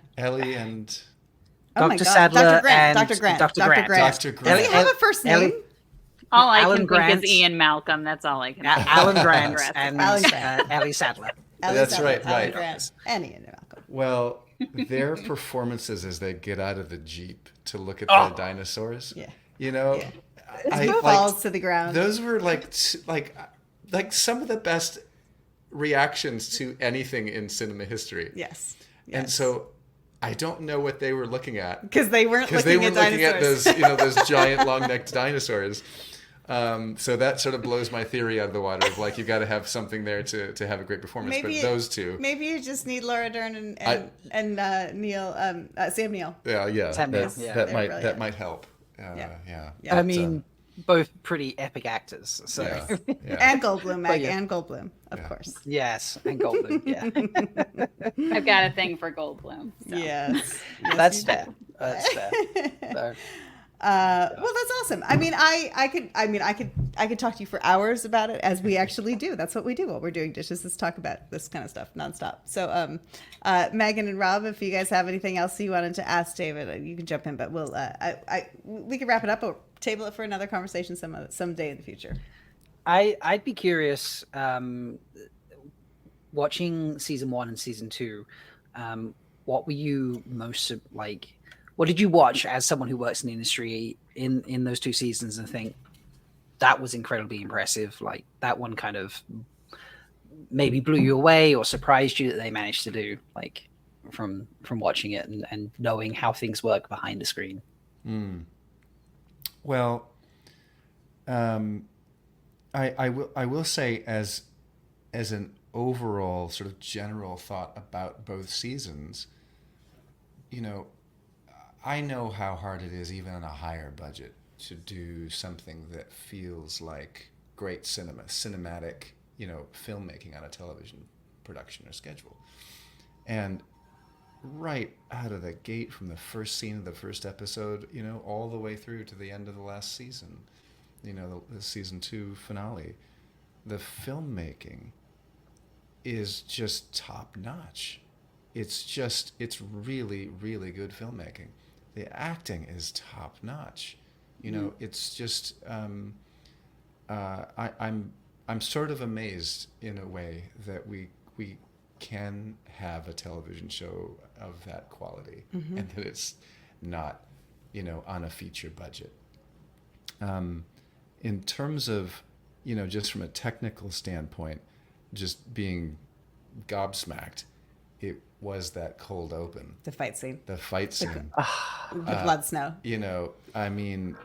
oh my Dr. God, Sadler Dr. Grant. Dr. Grant. Dr. Grant. Does he have a first name? All I Alan can Grant. think is Ian Malcolm. That's all I can think. Alan Grant and Alan Grant. Ellie Sadler. That's right. Alan Grant and Ian Malcolm. Well, their performances as they get out of the Jeep to look at the dinosaurs, Falls to the ground. Those were like some of the best reactions to anything in cinema history. Yes. And so I don't know what they were looking at, because they weren't looking at those those giant long-necked dinosaurs. So that sort of blows my theory out of the water of like, you've got to have something there to have a great performance. But those two, maybe you just need Laura Dern and Sam Neill. Yeah, Sam Neill. that might help. I mean, both pretty epic actors. So Yeah. Yeah. And Goldblum, Meg, yeah. and Goldblum, of Yeah. course. yes, and Goldblum. Yeah, I've got a thing for Goldblum. So. Yes. that's you fair. do. That's fair. So, Well, that's awesome. I mean, I could talk to you for hours about it, as we actually do. That's what we do while we're doing dishes, is talk about this kind of stuff nonstop. So, Megan and Rob, if you guys have anything else you wanted to ask David, you can jump in. But we can wrap it up or table it for another conversation someday in the future. I'd be curious, watching season 1 and season 2. What were you most like? What did you watch as someone who works in the industry in those 2 seasons and think that was incredibly impressive? Like that one kind of maybe blew you away or surprised you that they managed to do, like from watching it and knowing how things work behind the screen. Well, I will say as an overall sort of general thought about both seasons, you know, I know how hard it is even on a higher budget to do something that feels like great cinematic, you know, filmmaking on a television production or schedule. And right out of the gate from the first scene of the first episode, you know, all the way through to the end of the last season, you know, the season 2 finale, the filmmaking is just top notch. It's really, really good filmmaking. The acting is top notch. You know, it's just, I'm sort of amazed in a way that we can have a television show of that quality, and that it's not, you know, on a feature budget. In terms of, you know, just from a technical standpoint, just being gobsmacked, it was that cold open. The fight scene. The fight scene. The blood snow. You know, I mean,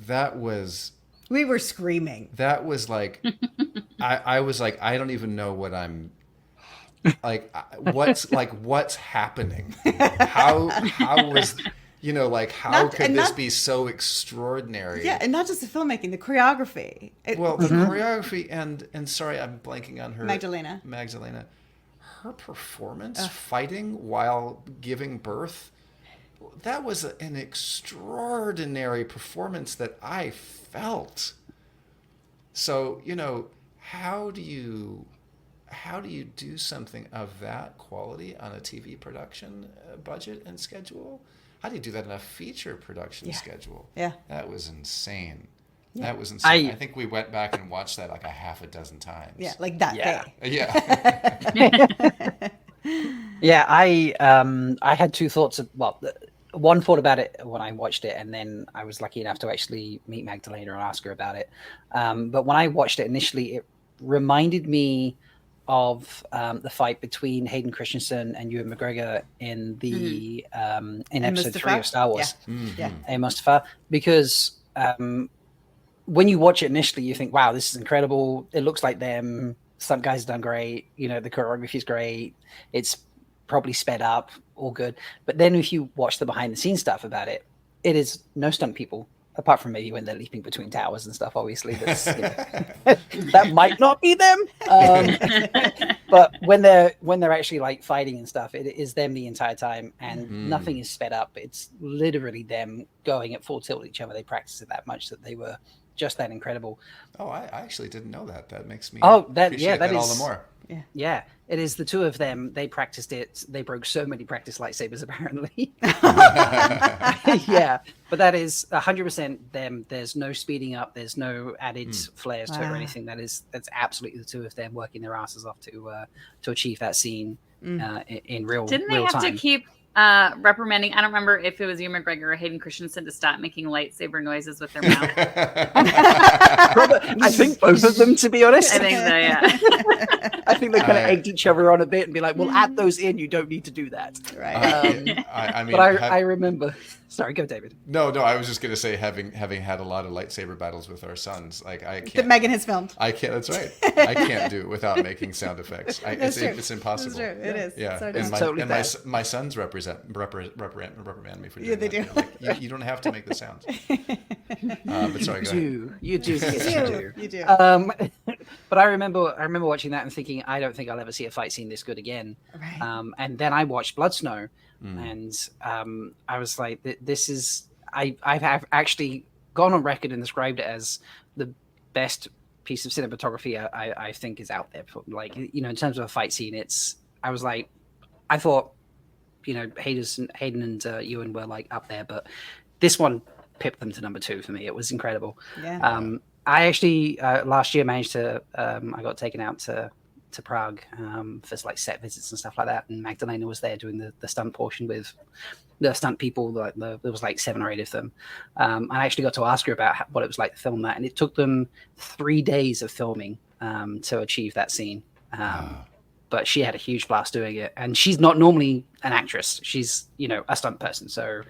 that was... We were screaming. That was like... I was like, I don't even know what I'm... Like, what's happening? How was... You know, like, how could this be so extraordinary? Yeah, and not just the filmmaking, the choreography. The choreography and sorry, I'm blanking on her. Magdalena. Her performance fighting while giving birth, that was an extraordinary performance that I felt. So, you know, how do you do something of that quality on a TV production budget and schedule? How do you do that in a feature production schedule? Yeah. That was insane. Yeah. That was insane. I think we went back and watched that like a half a dozen times. Yeah, like that day. Yeah. Yeah, I had 2 thoughts. One thought about it when I watched it, and then I was lucky enough to actually meet Magdalena and ask her about it. But when I watched it initially, it reminded me of the fight between Hayden Christensen and Ewan McGregor in the in episode 3 of Star Wars. A Mustafa, because when you watch it initially, you think, wow, this is incredible. It looks like them. Some guys have done great. You know, the choreography is great. It's probably sped up, all good. But then if you watch the behind the scenes stuff about it, it is no stunt people, apart from maybe when they're leaping between towers and stuff, obviously. That's, you know, that might not be them. But when they're actually like fighting and stuff, it is them the entire time, and nothing is sped up. It's literally them going at full tilt at each other. They practice it that much that they were just that incredible. Oh, I actually didn't know that. That makes me appreciate that all the more. Yeah, it is the 2 of them. They practiced it. They broke so many practice lightsabers, apparently. Yeah, but that is 100% them. There's no speeding up. There's no added flares to it or anything. That's absolutely the 2 of them working their asses off to achieve that scene in real time. Didn't they have to keep reprimanding? I don't remember if it was Ewan McGregor or Hayden Christensen to stop making lightsaber noises with their mouth. I think both of them, to be honest. I think so, yeah. I think they kind of egged each other on a bit and be like, "Well, add those in. You don't need to do that." Right. I mean, but I remember. Sorry, go, David. No, I was just gonna say, having had a lot of lightsaber battles with our sons, like I can't. That Megan has filmed. I can't. That's right. I can't do it without making sound effects. It's impossible. That's true. It is. Yeah, So and my sons represent reprimand me for doing Yeah, they that. do. They're like, you don't have to make the sounds. But sorry, go ahead. You do. Yes, you do. You do. But I remember watching that and thinking, I don't think I'll ever see a fight scene this good again. Right. And then I watched Blood Snow, and I was like, this is. I've actually gone on record and described it as the best piece of cinematography I think is out there. Like, in terms of a fight scene, I was like, I thought, Hayden and Ewan were like up there, but this one pipped them to number 2 for me. It was incredible. Yeah. I actually last year managed to I got taken out to Prague for like set visits and stuff like that, and Magdalena was there doing the stunt portion with the stunt people. Like there was like 7 or 8 of them. I actually got to ask her about what it was like to film that, and it took them 3 days of filming to achieve that scene. But she had a huge blast doing it, and she's not normally an actress. She's a stunt person, so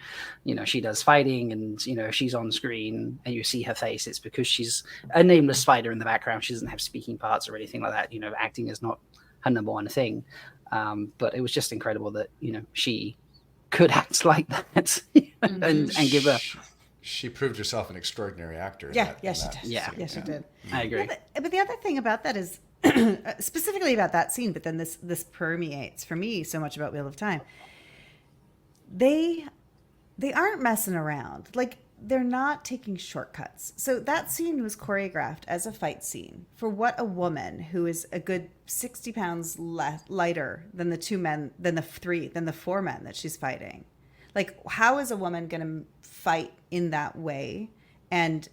she does fighting, and if she's on screen and you see her face, it's because she's a nameless spider in the background. She doesn't have speaking parts or anything like that. Acting is not her number one thing. But it was just incredible that she could act like that and give her. She proved herself an extraordinary actor. Yeah, she did. Yeah. Yes, she did. I agree. Yeah, but the other thing about that is specifically about that scene, but then this permeates for me so much about Wheel of Time. They aren't messing around. Like, they're not taking shortcuts. So that scene was choreographed as a fight scene for what a woman who is a good 60 pounds lighter than the 2 men, than the 4 men that she's fighting. Like, how is a woman going to fight in that way and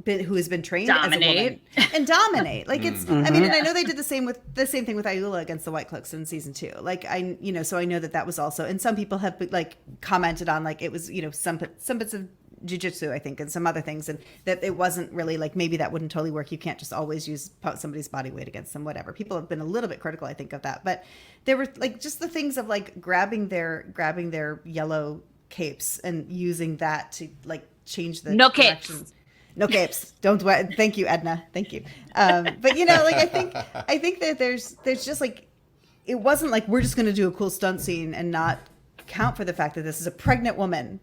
who has been trained as a woman and dominate? Like, it's, I mean, and I know they did the same thing with Ayula against the White Cloaks in season 2. Like, so I know that was also, and some people have like commented on, like, it was, some bits of jiu-jitsu, I think, and some other things, and that it wasn't really, like, maybe that wouldn't totally work. You can't just always use somebody's body weight against them, whatever. People have been a little bit critical, I think, of that, but there were like just the things of like grabbing their yellow capes and using that to like change the directions. No capes. Don't wear. Thank you, Edna. Thank you. But like I think that there's just like, it wasn't like we're just going to do a cool stunt scene and not count for the fact that this is a pregnant woman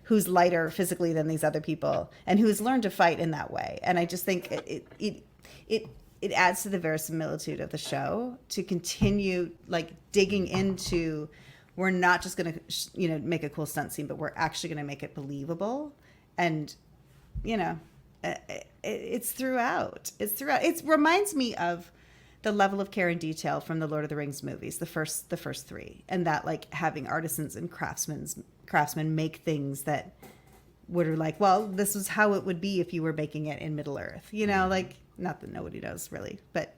who's lighter physically than these other people and who's learned to fight in that way. And I just think it adds to the verisimilitude of the show to continue like digging into. We're not just going to make a cool stunt scene, but we're actually going to make it believable. And it's throughout. It reminds me of the level of care and detail from the Lord of the Rings movies, the first 3, and that like having artisans and craftsmen make things that were like, well, this is how it would be if you were making it in Middle Earth. Like, not that nobody knows really, but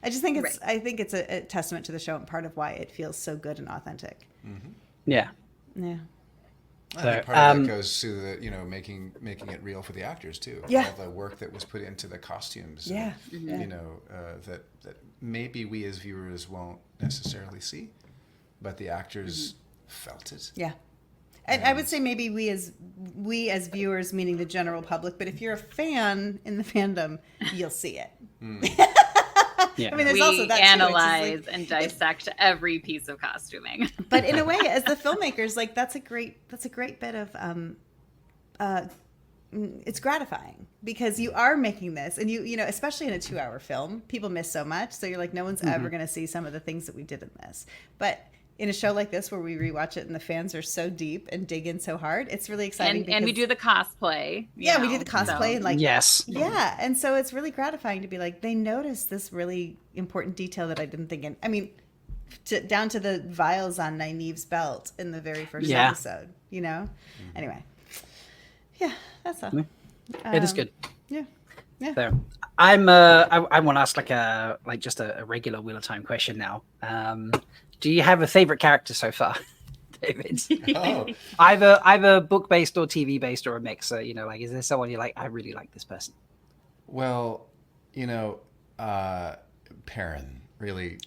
I just think it's I think it's a testament to the show and part of why it feels so good and authentic. Mm-hmm. Yeah. I think part of that goes to the making it real for the actors too. Yeah. All the work that was put into the costumes. Yeah. And, that maybe we as viewers won't necessarily see, but the actors felt it. Yeah. And I would say maybe we as viewers, meaning the general public, but if you're a fan in the fandom, you'll see it. Yeah. I mean, there's we also that analyze and dissect every piece of costuming. But in a way, as the filmmakers, like that's a great bit of it's gratifying because you are making this, and you especially in a 2-hour film, people miss so much. So you're like, no one's ever going to see some of the things that we did in this. But in a show like this where we rewatch it and the fans are so deep and dig in so hard, it's really exciting. And we do the cosplay. We do the cosplay and like yes, yeah, and so it's really gratifying to be like they noticed this really important detail that I didn't think in. I mean, down to the vials on Nynaeve's belt in the very first episode. Anyway, yeah, that's all. It is good. Yeah. So I want to ask just a regular Wheel of Time question now. Do you have a favorite character so far, David? Oh. Either book based or TV based or a mix. So, is there someone you're like, I really like this person? Well, Perrin really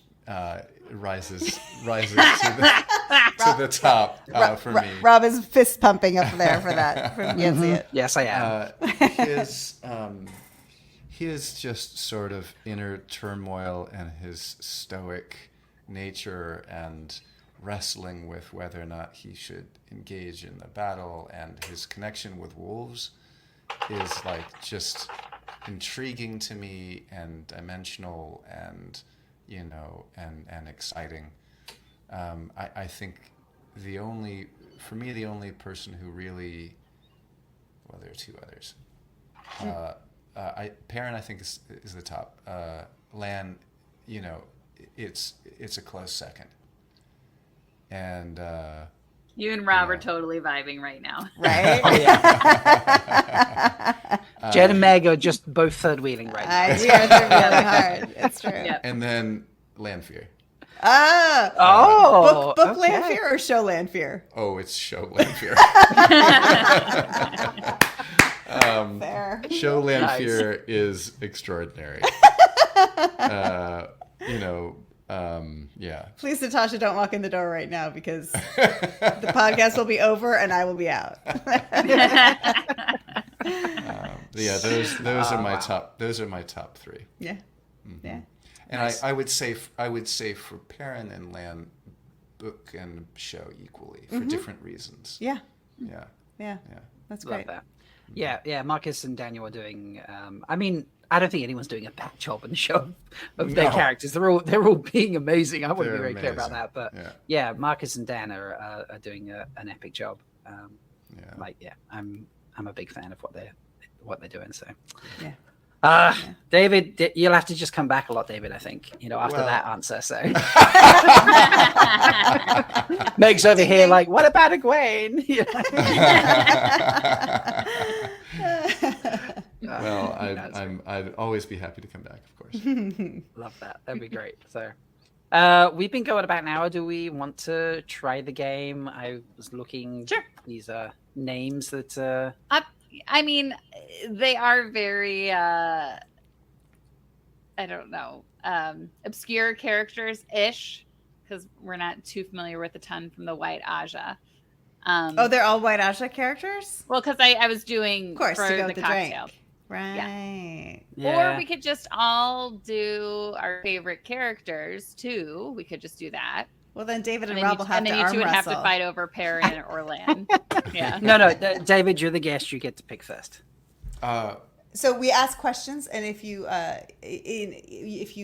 rises to the top for me. Rob is fist pumping up there for that. You can't see it. Yes, I am. His just sort of inner turmoil and his stoic nature and wrestling with whether or not he should engage in the battle, and his connection with wolves is like just intriguing to me and dimensional and and exciting. I think the only person who really, well, there are two others. Perrin, I think, is the top. Lan, it's a close second. And you and Rob are totally vibing right now, right? Oh, yeah. Jen and Meg are just both third wheeling right now. We are third wheeling hard. It's true. Yep. And then Lanfear. Oh, book okay. Lanfear or show Lanfear? Oh, it's show Lanfear. Fair. Show Lanfear is extraordinary. Yeah. Please, Natasha, don't walk in the door right now because the podcast will be over and I will be out. Those are my top. Those are my top three. Yeah. Mm-hmm. Yeah. And nice. I would say for Perrin and Lan, book and show equally for different reasons. Yeah. Yeah. Yeah. Yeah. That's Love great. that. Yeah. Marcus and Daniel are doing. I mean, I don't think anyone's doing a bad job in the show of their characters. They're all being amazing. I want to be very clear about that. But yeah, Marcus and Dan are doing an epic job. I'm a big fan of what they're doing. So yeah. David, you'll have to just come back a lot, David, I think, after that answer. So Meg's over here like, what about Egwene? Well, I'd always be happy to come back, of course. Love that. That'd be great. So we've been going about an hour. Do we want to try the game? I was looking. Sure. These names that I mean, they are very, I don't know, obscure characters-ish, because we're not too familiar with a ton from the White Ajah. They're all White Ajah characters? Well, because I was doing, of course, for to go the with the cocktail. drink. Right. Yeah. Or we could just all do our favorite characters, too. We could just do that. Well, then David and Rob will have and to then you arm two would have wrestle. to fight over Perrin or Lan. Yeah. No, David, you're the guest. You get to pick first. So we ask questions, and if you have, it's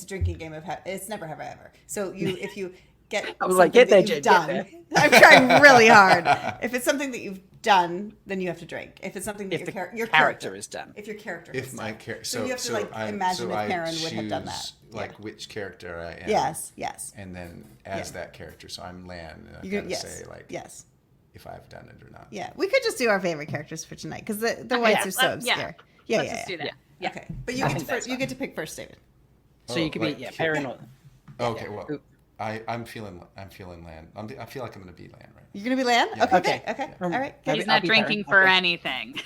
a drinking game of it's never have I ever. So if you get I was like, get there, Jen, done, get I'm trying really hard. If it's something that you've done, then you have to drink. If it's something that your character is done. If your character If is my done. character, so you have to imagine if Perrin would have done that. Like which character I am. Yes. And then as that character, so I'm Lan, and I've got to say if I've done it or not. Yeah, we could just do our favorite characters for tonight because the whites are so obscure. Let's just do that. Yeah. Okay, but you get to pick first, David. So you could be Perrin or. Okay, well, I'm feeling Lan. I feel like I'm going to be Lan, right? You're gonna be Lan? Yeah. Okay. All right. He's not drinking for anything.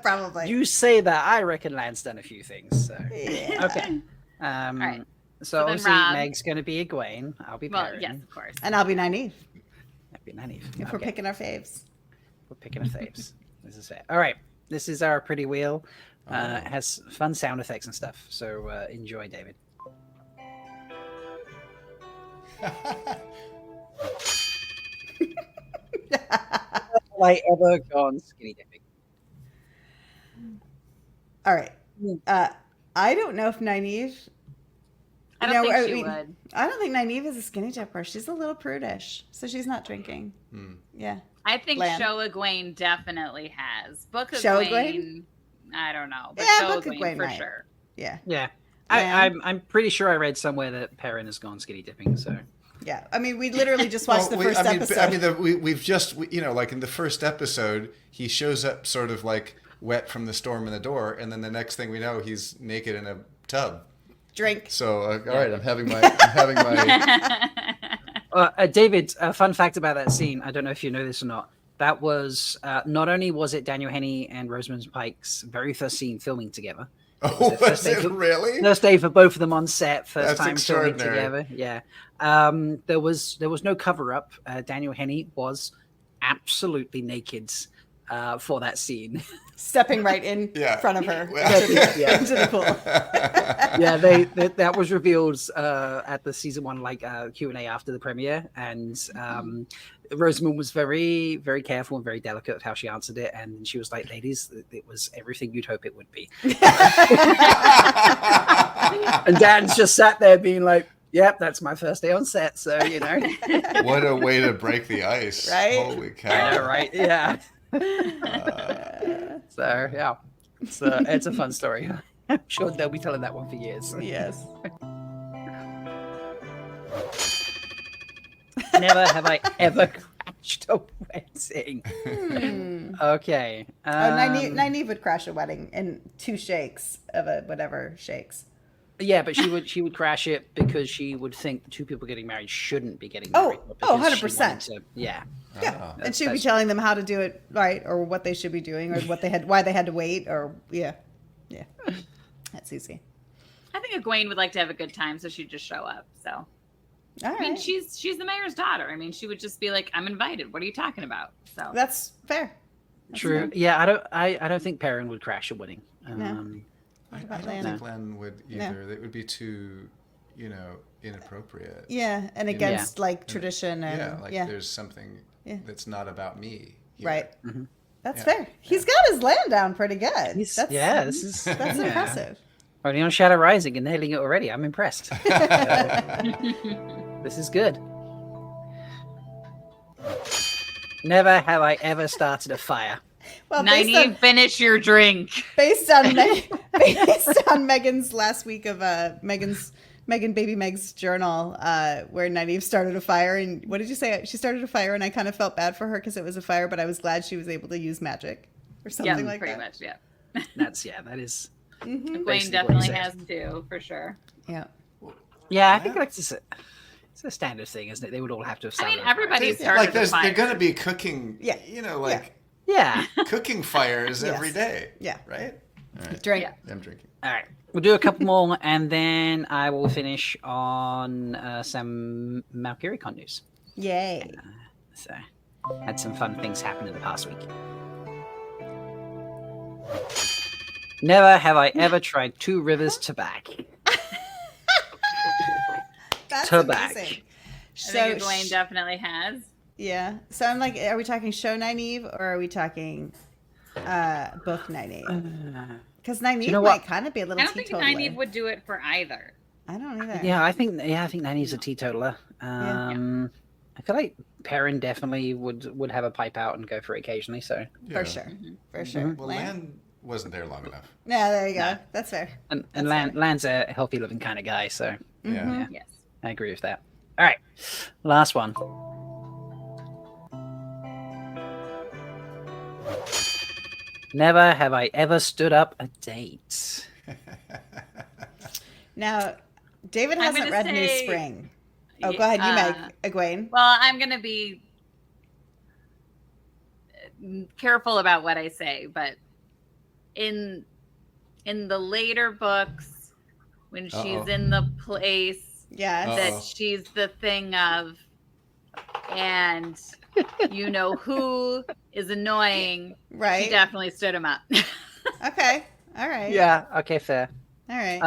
Probably. You say that. I reckon Lan's done a few things. So. Yeah. Okay. All right. So obviously Meg's going to be Egwene. I'll be Perrin. Well, yes, of course. And I'll be Nynaeve. I'll be Nynaeve. If we're picking our faves. We're picking our faves. This is it. All right. This is our pretty wheel. It has fun sound effects and stuff. So enjoy, David. Have I ever gone skinny dipping? All right. I don't know if Nynaeve. I don't think she would. I don't think Nynaeve is a skinny dipper. She's a little prudish, so she's not drinking. Yeah. I think Lan. Show Egwene definitely has. Book Show Egwene, I don't know, but Yeah, Show Book Egwene Egwene for might. sure. Yeah. Yeah. Lan. I'm pretty sure I read somewhere that Perrin has gone skinny dipping. So Yeah. I mean, we literally just watched the first episode. We've just, like in the first episode, he shows up sort of like wet from the storm in the door, and then the next thing we know, he's naked in a tub. Drink. So, all right, I'm having my. David, a fun fact about that scene. I don't know if you know this or not. That was not only was it Daniel Henney and Rosamund Pike's very first scene filming together. Oh, was it really? First day for both of them on set. First That's time filming extraordinary. together. Yeah. There was no cover up. Daniel Henney was absolutely naked for that scene. Stepping right in front of her Yeah. into the pool. Yeah, that was revealed at the season 1 Q&A after the premiere, and Rosamund was very, very careful and very delicate of how she answered it, and she was like, "Ladies, it was everything you'd hope it would be." And Dan's just sat there being like, "Yep, that's my first day on set, so you know." What a way to break the ice! Right? Holy cow! I know, right? Yeah. So yeah, it's a fun story. I'm sure they'll be telling that one for years. Yes. Never have I ever crashed a wedding. Okay. Nynaeve would crash a wedding in 2 shakes of a whatever shakes. Yeah, but she would crash it because she would think the 2 people getting married shouldn't be getting Oh, married. oh, because she 100%. wanted to- yeah. Yeah, and she'd be telling them how to do it right, or what they should be doing, or why they had to wait, or yeah. That's easy. I think Egwene would like to have a good time, so she'd just show up. So, All I mean, right. she's the mayor's daughter. I mean, she would just be like, "I'm invited. What are you talking about?" So That's fair. That's True. fair. Yeah, I don't think Perrin would crash a wedding. I about don't Lan? think Len would either. It would be too, inappropriate. Yeah, and against tradition and there's something that's not about me. Here. Right. Mm-hmm. That's fair. He's got his land down pretty good. This is That's impressive. Already on Shadow Rising and nailing it already. I'm impressed. This is good. Never have I ever started a fire. Well, Nynaeve, finish your drink. based on Megan's last week of Baby Meg's journal, where Nynaeve started a fire, and what did you say? She started a fire, and I kind of felt bad for her because it was a fire, but I was glad she was able to use magic or something like pretty that. much. Yeah, That is. Egwene Basically definitely what he has too, for sure. Yeah. Yeah, I think it's a standard thing, isn't it? They would all have to have I started. mean, a fire. everybody's started a fire. They're going to be cooking. Yeah. Yeah. Cooking fires Yes. every day. Yeah. Right. All right. Drink. Yeah. I'm drinking. All right. We'll do a couple more, and then I will finish on some Malkirikon news. Yay. So, had some fun things happen in the past week. Never have I ever tried 2 Rivers tobacco. That's Tobacco. amazing. I think Egwene definitely has. Yeah. So I'm like, are we talking show Nynaeve or are we talking book Nynaeve? Because Nynaeve you know might what? kind of be a little I don't think teetotaler. Nynaeve would do it for either. I don't either. Yeah, I think Nanny's a teetotaler. I feel like Perrin definitely would have a pipe out and go for it occasionally. So For sure. For sure. Well, Lan wasn't there long enough. Yeah, there you go. No. That's fair. and That's Lan's a healthy living kind of guy. So Yeah. Yes. I agree with that. All right, last one. Never have I ever stood up a date. Now, David I'm hasn't gonna read New say- Spring. Oh, go ahead. You make Egwene. Well, I'm going to be careful about what I say, but in the later books, when she's in the place Yeah. that she's the thing of, and you know who is annoying, Right. she definitely stood him up. Okay. All right. Yeah. Okay. Fair. All right.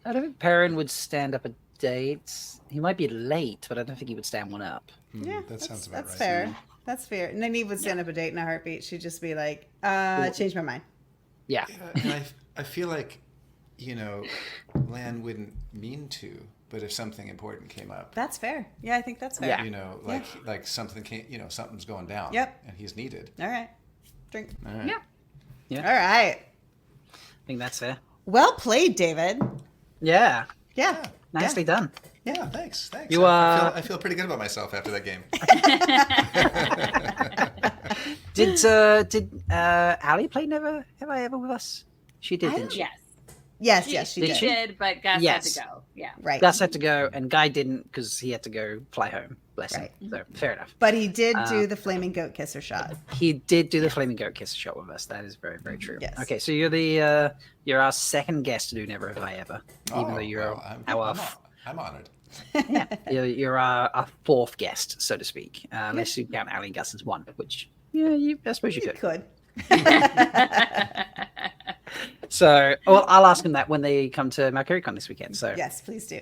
I don't think Perrin would stand up a date. He might be late, but I don't think he would stand one up. Yeah, that sounds about that's right. fair. That's fair. Nynaeve would stand up a date in a heartbeat. She'd just be like, change my mind. Yeah. And I feel like, Lan wouldn't mean to, but if something important came up, That's fair. Yeah, I think that's fair. Yeah. like something came, something's going down. Yep. And he's needed. All right. Drink. All right. Yeah. All right. I think that's fair. Well played, David. Yeah. Yeah. Nicely done. Yeah, thanks. You I feel pretty good about myself after that game. Did Ali play Never Have I Ever with us? She did, didn't she? Yes. Yes, yes, she Did did. she? Did, but Gus Yes. had to go. Yeah. Right. Gus had to go, and Guy didn't because he had to go fly home. Bless him. So fair enough. But he did do the flaming goat kisser shot. He did do the flaming goat kiss shot with us. That is very, very true. Yes. Okay, so you're our second guest to do Never Have I Ever, even though you're I'm honored. you're our fourth guest, so to speak. Unless you count Ali and Gus as one, which Yeah, I suppose you You could. could. So, well, I'll ask them that when they come to MargariCon this weekend. So, Yes, please do.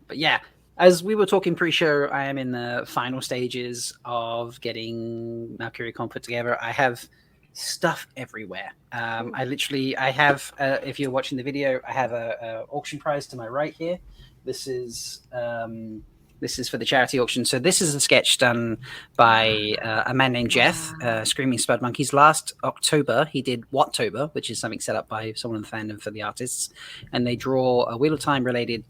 but yeah, as we were talking pre-show, I am in the final stages of getting MargariCon put together. I have stuff everywhere. I have, if you're watching the video, I have a auction prize to my right here. This is for the charity auction. So this is a sketch done by a man named Jeff, Screaming Spud Monkeys. Last October, he did Whattober, which is something set up by someone in the fandom for the artists. And they draw a Wheel of Time related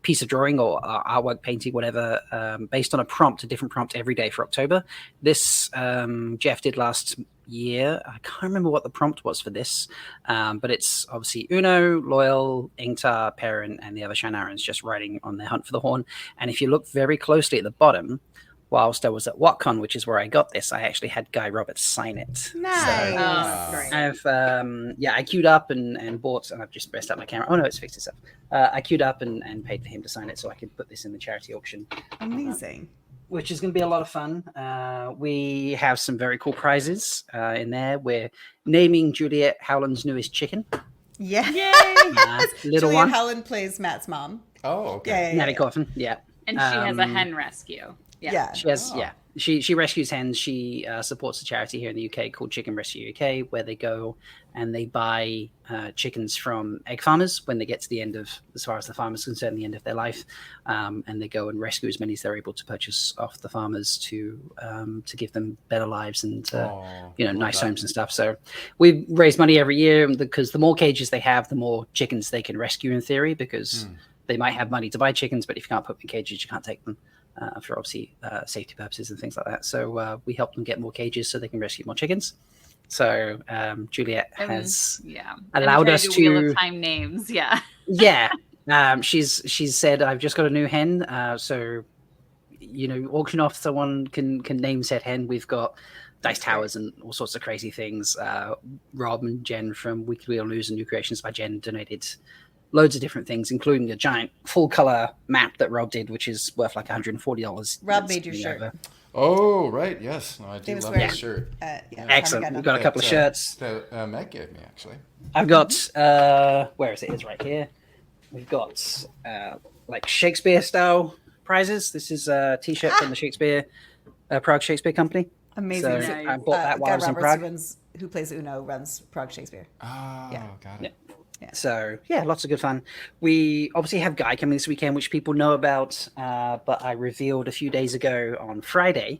piece of drawing or artwork, painting, whatever, based on a different prompt every day for October. This Jeff did last year. I can't remember what the prompt was for this, but it's obviously Uno, Loyal, Ingtar, Perrin, and the other Shannarans just riding on their hunt for the horn. And if you look very closely at the bottom, whilst I was at WhatCon, which is where I got this, I actually had Guy Roberts sign it. Nice. Great. I've I queued up and bought, and I've just messed up my camera. Oh no, it's fixed itself. I queued up and paid for him to sign it so I could put this in the charity auction. Amazing. Which is going to be a lot of fun. We have some very cool prizes in there. We're naming Juliet Howland's newest chicken. Yeah. Little Julian one. Howland plays Matt's mom. Oh, okay. Natty Coffin, yeah. And she has a hen rescue. Yeah. She has, She rescues hens. She supports a charity here in the UK called Chicken Rescue UK, where they go and they buy chickens from egg farmers when they get to the end of, as far as the farmer's concerned, the end of their life, and they go and rescue as many as they're able to purchase off the farmers to give them better lives and nice homes and stuff. So we raise money every year because the more cages they have, the more chickens they can rescue in theory, because they might have money to buy chickens, but if you can't put them in cages, you can't take them. For obviously safety purposes and things like that. So we help them get more cages so they can rescue more chickens. So Juliet has allowed us to Wheel of Time names. She's said, I've just got a new hen. So auction off someone can name said hen. We've got dice towers and all sorts of crazy things. Rob and Jenn from Weekly Wheel News and New Creations by Jenn donated loads of different things, including a giant full color map that Rob did, which is worth like $140. Rob made your shirt. Over. Oh, right. Yes. No, I do love that shirt. Excellent. We've got a couple of shirts. That Meg gave me, actually. I've got, where is it? It's right here. We've got like Shakespeare style prizes. This is a t-shirt from the Shakespeare, Prague Shakespeare Company. Amazing. So I bought that while I was in Prague. Who plays Uno runs Prague Shakespeare. Oh, got it. Yeah. So lots of good fun. We obviously have Guy coming this weekend, which people know about, but I revealed a few days ago on Friday,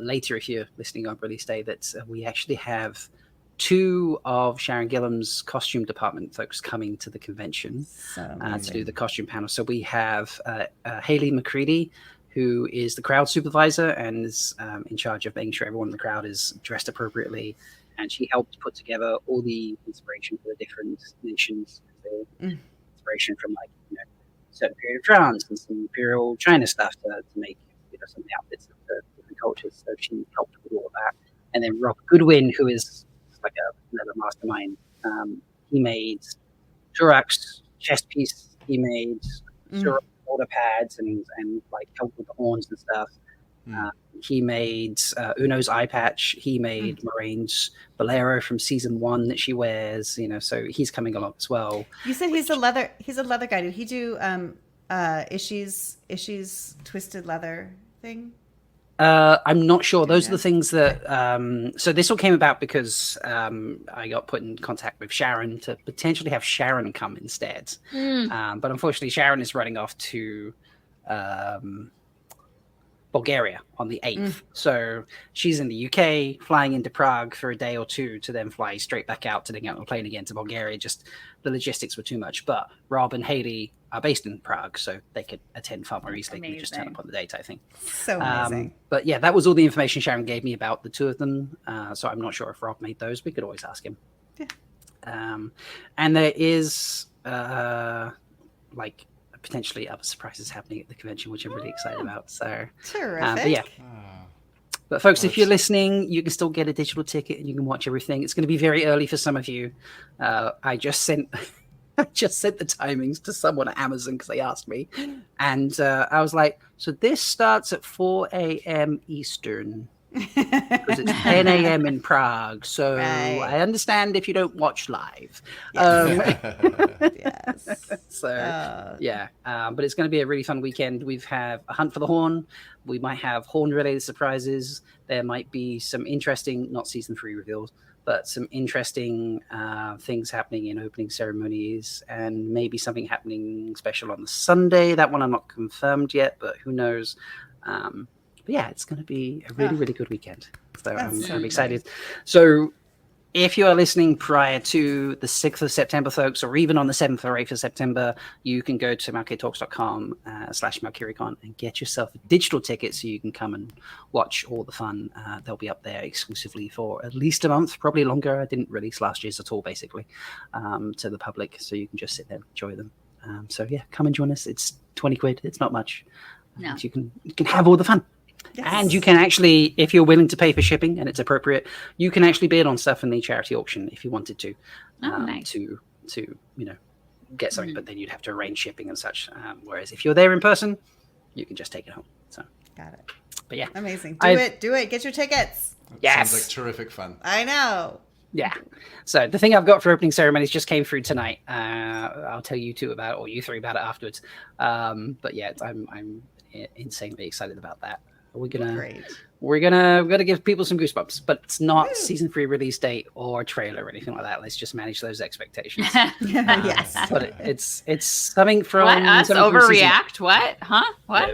later if you're listening on release day, that we actually have 2 of Sharon Gillam's costume department folks coming to the convention to do the costume panel. So we have Haley McCready, who is the crowd supervisor and is in charge of making sure everyone in the crowd is dressed appropriately. And she helped put together all the inspiration for the different nations. Inspiration from a certain period of France and some imperial China stuff to make some of the outfits of the different cultures. So she helped with all of that. And then Rob Goodwin, who is like another mastermind, he made Turak's chest piece. He made shoulder pads and like helped with the horns and stuff. He made Uno's eye patch. He made Moraine's bolero from season 1 that she wears. So he's coming along as well. You said he's a leather guy. Did he do Ishi's twisted leather thing? I'm not sure. Those are the things that. So this all came about because I got put in contact with Sharon to potentially have Sharon come instead. But unfortunately, Sharon is running off to Bulgaria on the 8th. So she's in the UK, flying into Prague for a day or 2 to then fly straight back out to then get on a plane again to Bulgaria. Just the logistics were too much. But Rob and Haley are based in Prague, so they could attend far more easily. They just turn up on the date, I think. So amazing. But yeah, that was all the information Sharon gave me about the 2 of them. So I'm not sure if Rob made those. We could always ask him. Yeah. And there is potentially other surprises happening at the convention, which I'm really excited about. So terrific. But folks, if you're listening, you can still get a digital ticket and you can watch everything. It's going to be very early for some of you. I just sent I just sent the timings to someone at Amazon because they asked me. And I was like, so this starts at 4 a.m. Eastern because it's 10 a.m. in Prague. So Right. I understand if you don't watch live. Yes. So yeah, but it's going to be a really fun weekend. We have a hunt for the horn. We might have horn-related surprises. There might be some interesting, not season 3 reveals, but some interesting things happening in opening ceremonies, and maybe something happening special on the Sunday. That one I'm not confirmed yet, but who knows? But yeah, it's going to be a really, really good weekend. So I'm excited. So if you are listening prior to the 6th of September, folks, or even on the 7th or 8th of September, you can go to malktalks.com/MalkyriCon and get yourself a digital ticket so you can come and watch all the fun. They'll be up there exclusively for at least a month, probably longer. I didn't release last year's at all, basically, to the public, so you can just sit there and enjoy them. So yeah, come and join us. It's 20 quid. It's not much. No. So you can have all the fun. Yes. And you can actually, if you're willing to pay for shipping and it's appropriate, you can actually bid on stuff in the charity auction if you wanted to, nice. to get something, but then you'd have to arrange shipping and such. Whereas if you're there in person, you can just take it home. So Got it. But yeah, Amazing. Do it. Get your tickets. Yes. Sounds like terrific fun. I know. Yeah. So the thing I've got for opening ceremonies just came through tonight. I'll tell you two about it, or you three about it afterwards. But yeah, I'm insanely excited about that. We're gonna give people some goosebumps, but it's not season 3 release date or trailer or anything like that. Let's just manage those expectations. Yes. But it's something from What? Us something from overreact? What? Huh? What?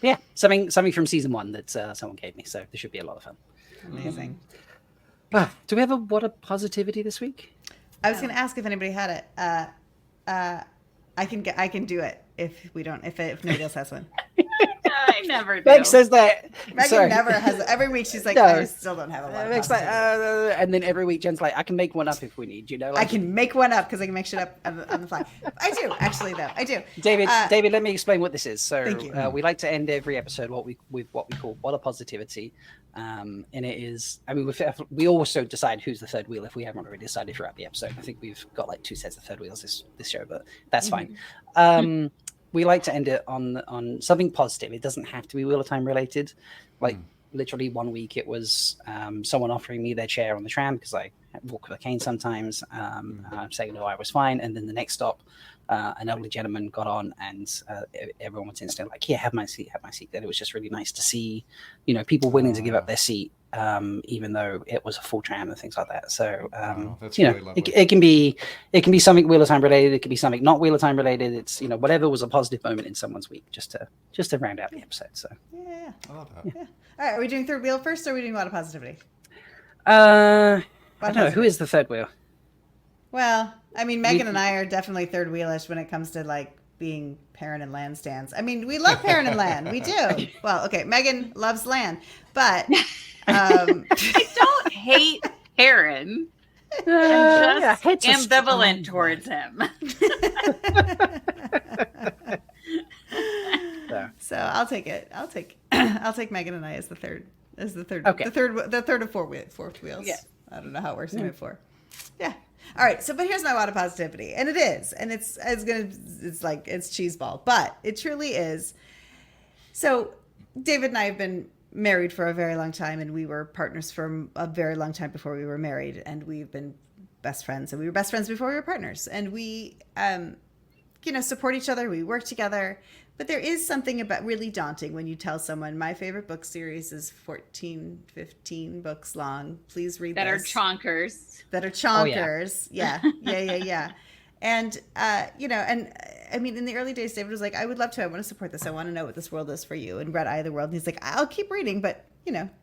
yeah, something from season 1 that someone gave me. So there should be a lot of fun. Amazing. Do we have a what a positivity this week? I was going to ask if anybody had it. I can do it if nobody else has one. I never do. Meg says that. Megan never has. Every week she's like, No. I still don't have a lot. Meg's like, and then every week Jen's like, I can make one up if we need. Like, I can make one up because I can make shit up on the fly. I do actually, though. I do. David, let me explain what this is. So Thank you. We like to end every episode with what we call what a positivity. And it is, I mean, we also decide who's the third wheel if we haven't already decided throughout the episode. I think we've got like 2 sets of third wheels this show, but that's fine. We like to end it on something positive. It doesn't have to be Wheel of Time related. Like literally one week it was someone offering me their chair on the tram because I walk with a cane sometimes, saying no, I was fine. And then the next stop, an elderly gentleman got on and everyone was instantly like, yeah, have my seat. Then it was just really nice to see, people willing to give up their seat, even though it was a full tram and things like that. So, that's really lovely. it can be something Wheel of Time related. It can be something not Wheel of Time related. It's, whatever was a positive moment in someone's week, just to round out the episode. So Yeah. I love that. Yeah. All right. Are we doing third wheel first, or are we doing a lot of positivity? I don't know. Who is the third wheel? Well, I mean, Megan and I are definitely third wheelish when it comes to like being Perrin and Land stands. I mean, we love Perrin and Land. We do. Well, okay, Megan loves Land, but I don't hate Perrin. I'm just ambivalent towards him. So I'll take it. I'll take Megan and I as the third. Okay. The third of fourth wheels. Yeah. I don't know how it works in four. Yeah. All right. So, but here's my lot of positivity, and it's cheeseball, but it truly is. So, David and I have been married for a very long time, and we were partners for a very long time before we were married, and we've been best friends, and we were best friends before we were partners, and we, support each other. We work together. But there is something about really daunting when you tell someone my favorite book series is 14, 15 books long. Please read that this. Are chonkers. That are chonkers. Oh, yeah. Yeah. And, and I mean, in the early days, David was like, I would love to. I want to support this. I want to know what this world is for you. And read Eye of the World. And he's like, I'll keep reading, but,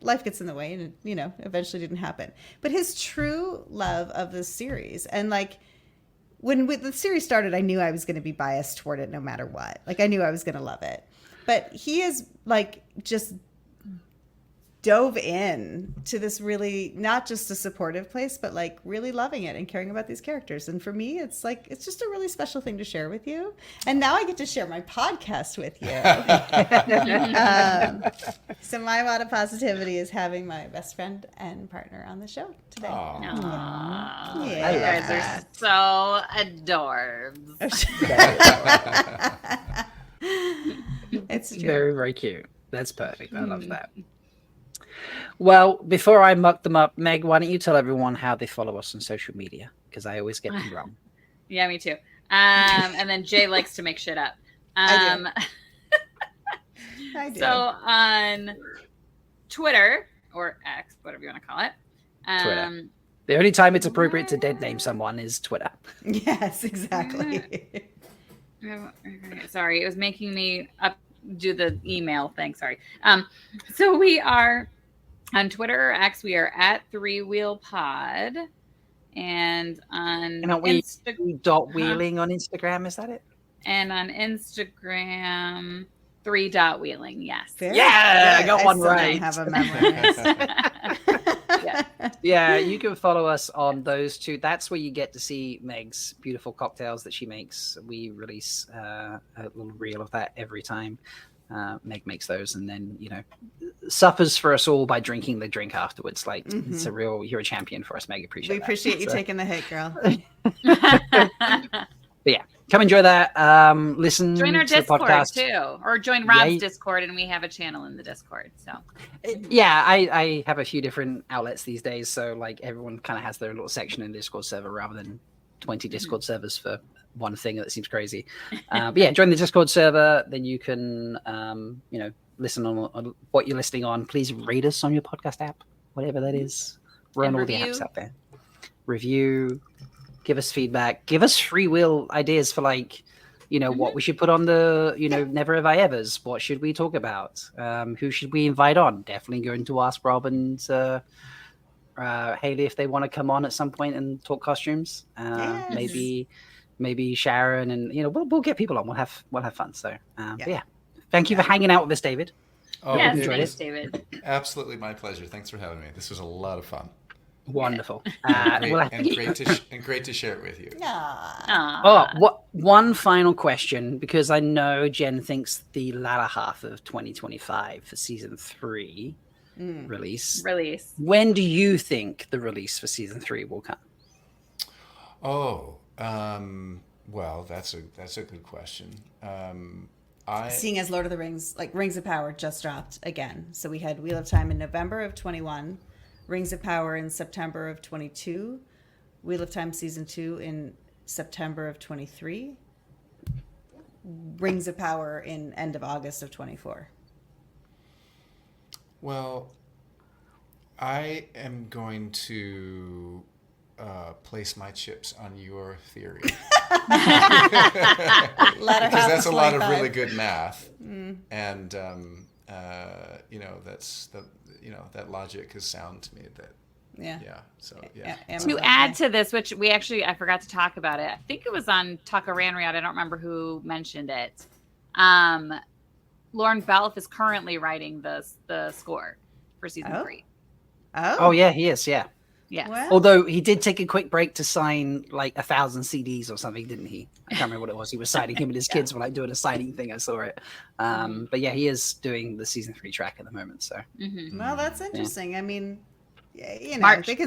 life gets in the way and, eventually didn't happen. But his true love of this series and like, when the series started, I knew I was going to be biased toward it no matter what. Like, I knew I was going to love it. But he is, like, just dove in to this really not just a supportive place, but like really loving it and caring about these characters. And for me, it's like it's just a really special thing to share with you. And now I get to share my podcast with you. So my lot of positivity is having my best friend and partner on the show today. Aww. Yeah. You guys are so adorbs. It's true. Very, very cute. That's perfect. I love that. Well, before I muck them up, Meg, why don't you tell everyone how they follow us on social media? Because I always get them wrong. Yeah, me too. And then Jay likes to make shit up. I do. So on Twitter or X, whatever you want to call it. Twitter. The only time it's appropriate to dead name someone is Twitter. Yes, exactly. Sorry, it was making me do the email thing. Sorry. So we are on Twitter or X. We are at 3Wheel Pod, and on dot wheeling on Instagram. Is that it? And on Instagram, 3.wheeling. Yes. Very Yeah, good. I got one still don't right. have a memory. Yeah, you can follow us on those two. That's where you get to see Meg's beautiful cocktails that she makes. We release a little reel of that every time Meg makes those, and then suppers for us all by drinking the drink afterwards. Like it's you're a champion for us, Meg. We appreciate you taking the hit, girl. But yeah, come enjoy that. Listen, join our to the Discord podcast too, or join Rob's Discord, and we have a channel in the Discord. So yeah, I have a few different outlets these days, so like everyone kind of has their little section in the Discord server rather than 20 Discord servers for one thing that seems crazy. But yeah, join the Discord server, then you can listen on what you're listening on. Please rate us on your podcast app, whatever that is. We're on all the apps out there. Review. Give us feedback. Give us free will ideas for what we should put on the, Never Have I Ever's. What should we talk about? Who should we invite on? Definitely going to ask Rob and Haley if they want to come on at some point and talk costumes. Maybe Sharon, and we'll get people on. We'll have fun. So but yeah, thank you for hanging out with us, David. Oh, yes, thanks, David. Absolutely my pleasure. Thanks for having me. This was a lot of fun. Wonderful. Great to share it with you. One final question, because I know Jen thinks the latter half of 2025 for season 3 release. When do you think the release for season 3 will come? Oh, well, that's a good question. Seeing as Lord of the Rings, like Rings of Power, just dropped again, so we had Wheel of Time in November of 21. Rings of Power in September of 22, Wheel of Time Season 2 in September of 23, Rings of Power in end of August of 24. Well, I am going to place my chips on your theory. Because that's a lot of really good math. And, that's that logic is sound to me. To add to this, which I forgot to talk about it. I think it was on Tucker Ranriot. I don't remember who mentioned it. Lauren Belf is currently writing the score for season 3. Oh yeah, he is. Yeah. Yeah. Well, although he did take a quick break to sign like 1,000 CDs or something, didn't he? I can't remember what it was. He was signing, him and his kids were like doing a signing thing. I saw it. But yeah, he is doing the season 3 track at the moment. So. Well, that's interesting. I mean, March. Still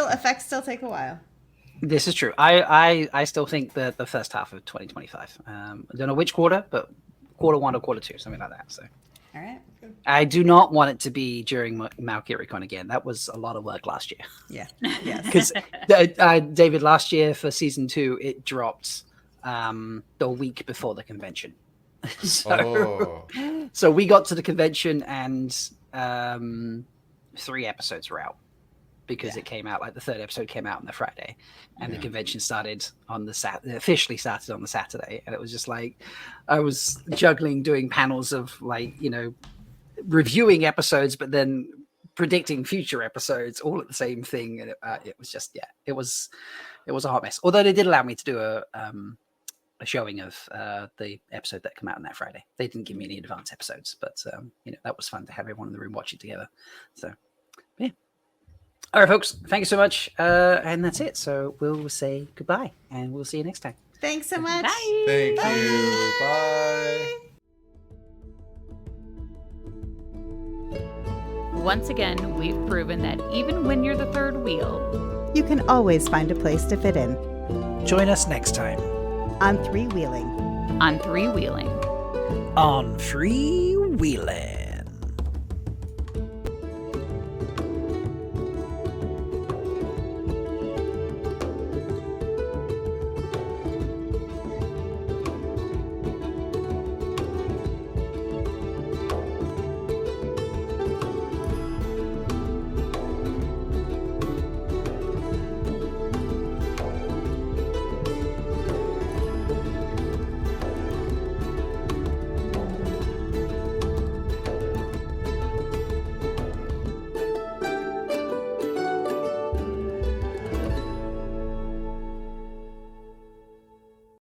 effects still take a while. This is true. I still think that the first half of 2025. I don't know which quarter, but quarter 1 or quarter 2, something like that. So. All right. I do not want it to be during Malkirikon again. That was a lot of work last year. Yeah. Yes. Because David, last year for season 2, it dropped the week before the convention. So we got to the convention and 3 episodes were out because it came out, like the 3rd episode came out on the Friday, and the convention started on officially started on the Saturday, and it was just like I was juggling doing panels of reviewing episodes, but then predicting future episodes all at the same thing, and it was just it was a hot mess. Although they did allow me to do showing of the episode that came out on that Friday. They didn't give me any advance episodes, but that was fun to have everyone in the room watch it together. So yeah. All right, folks, thank you so much. And that's it. So we'll say goodbye, and we'll see you next time. Thanks so much. Bye. Thank you. Bye. Once again, we've proven that even when you're the third wheel, You can always find a place to fit in. Join us next time On Three Wheeling. on three-wheeling. on Free Wheeling.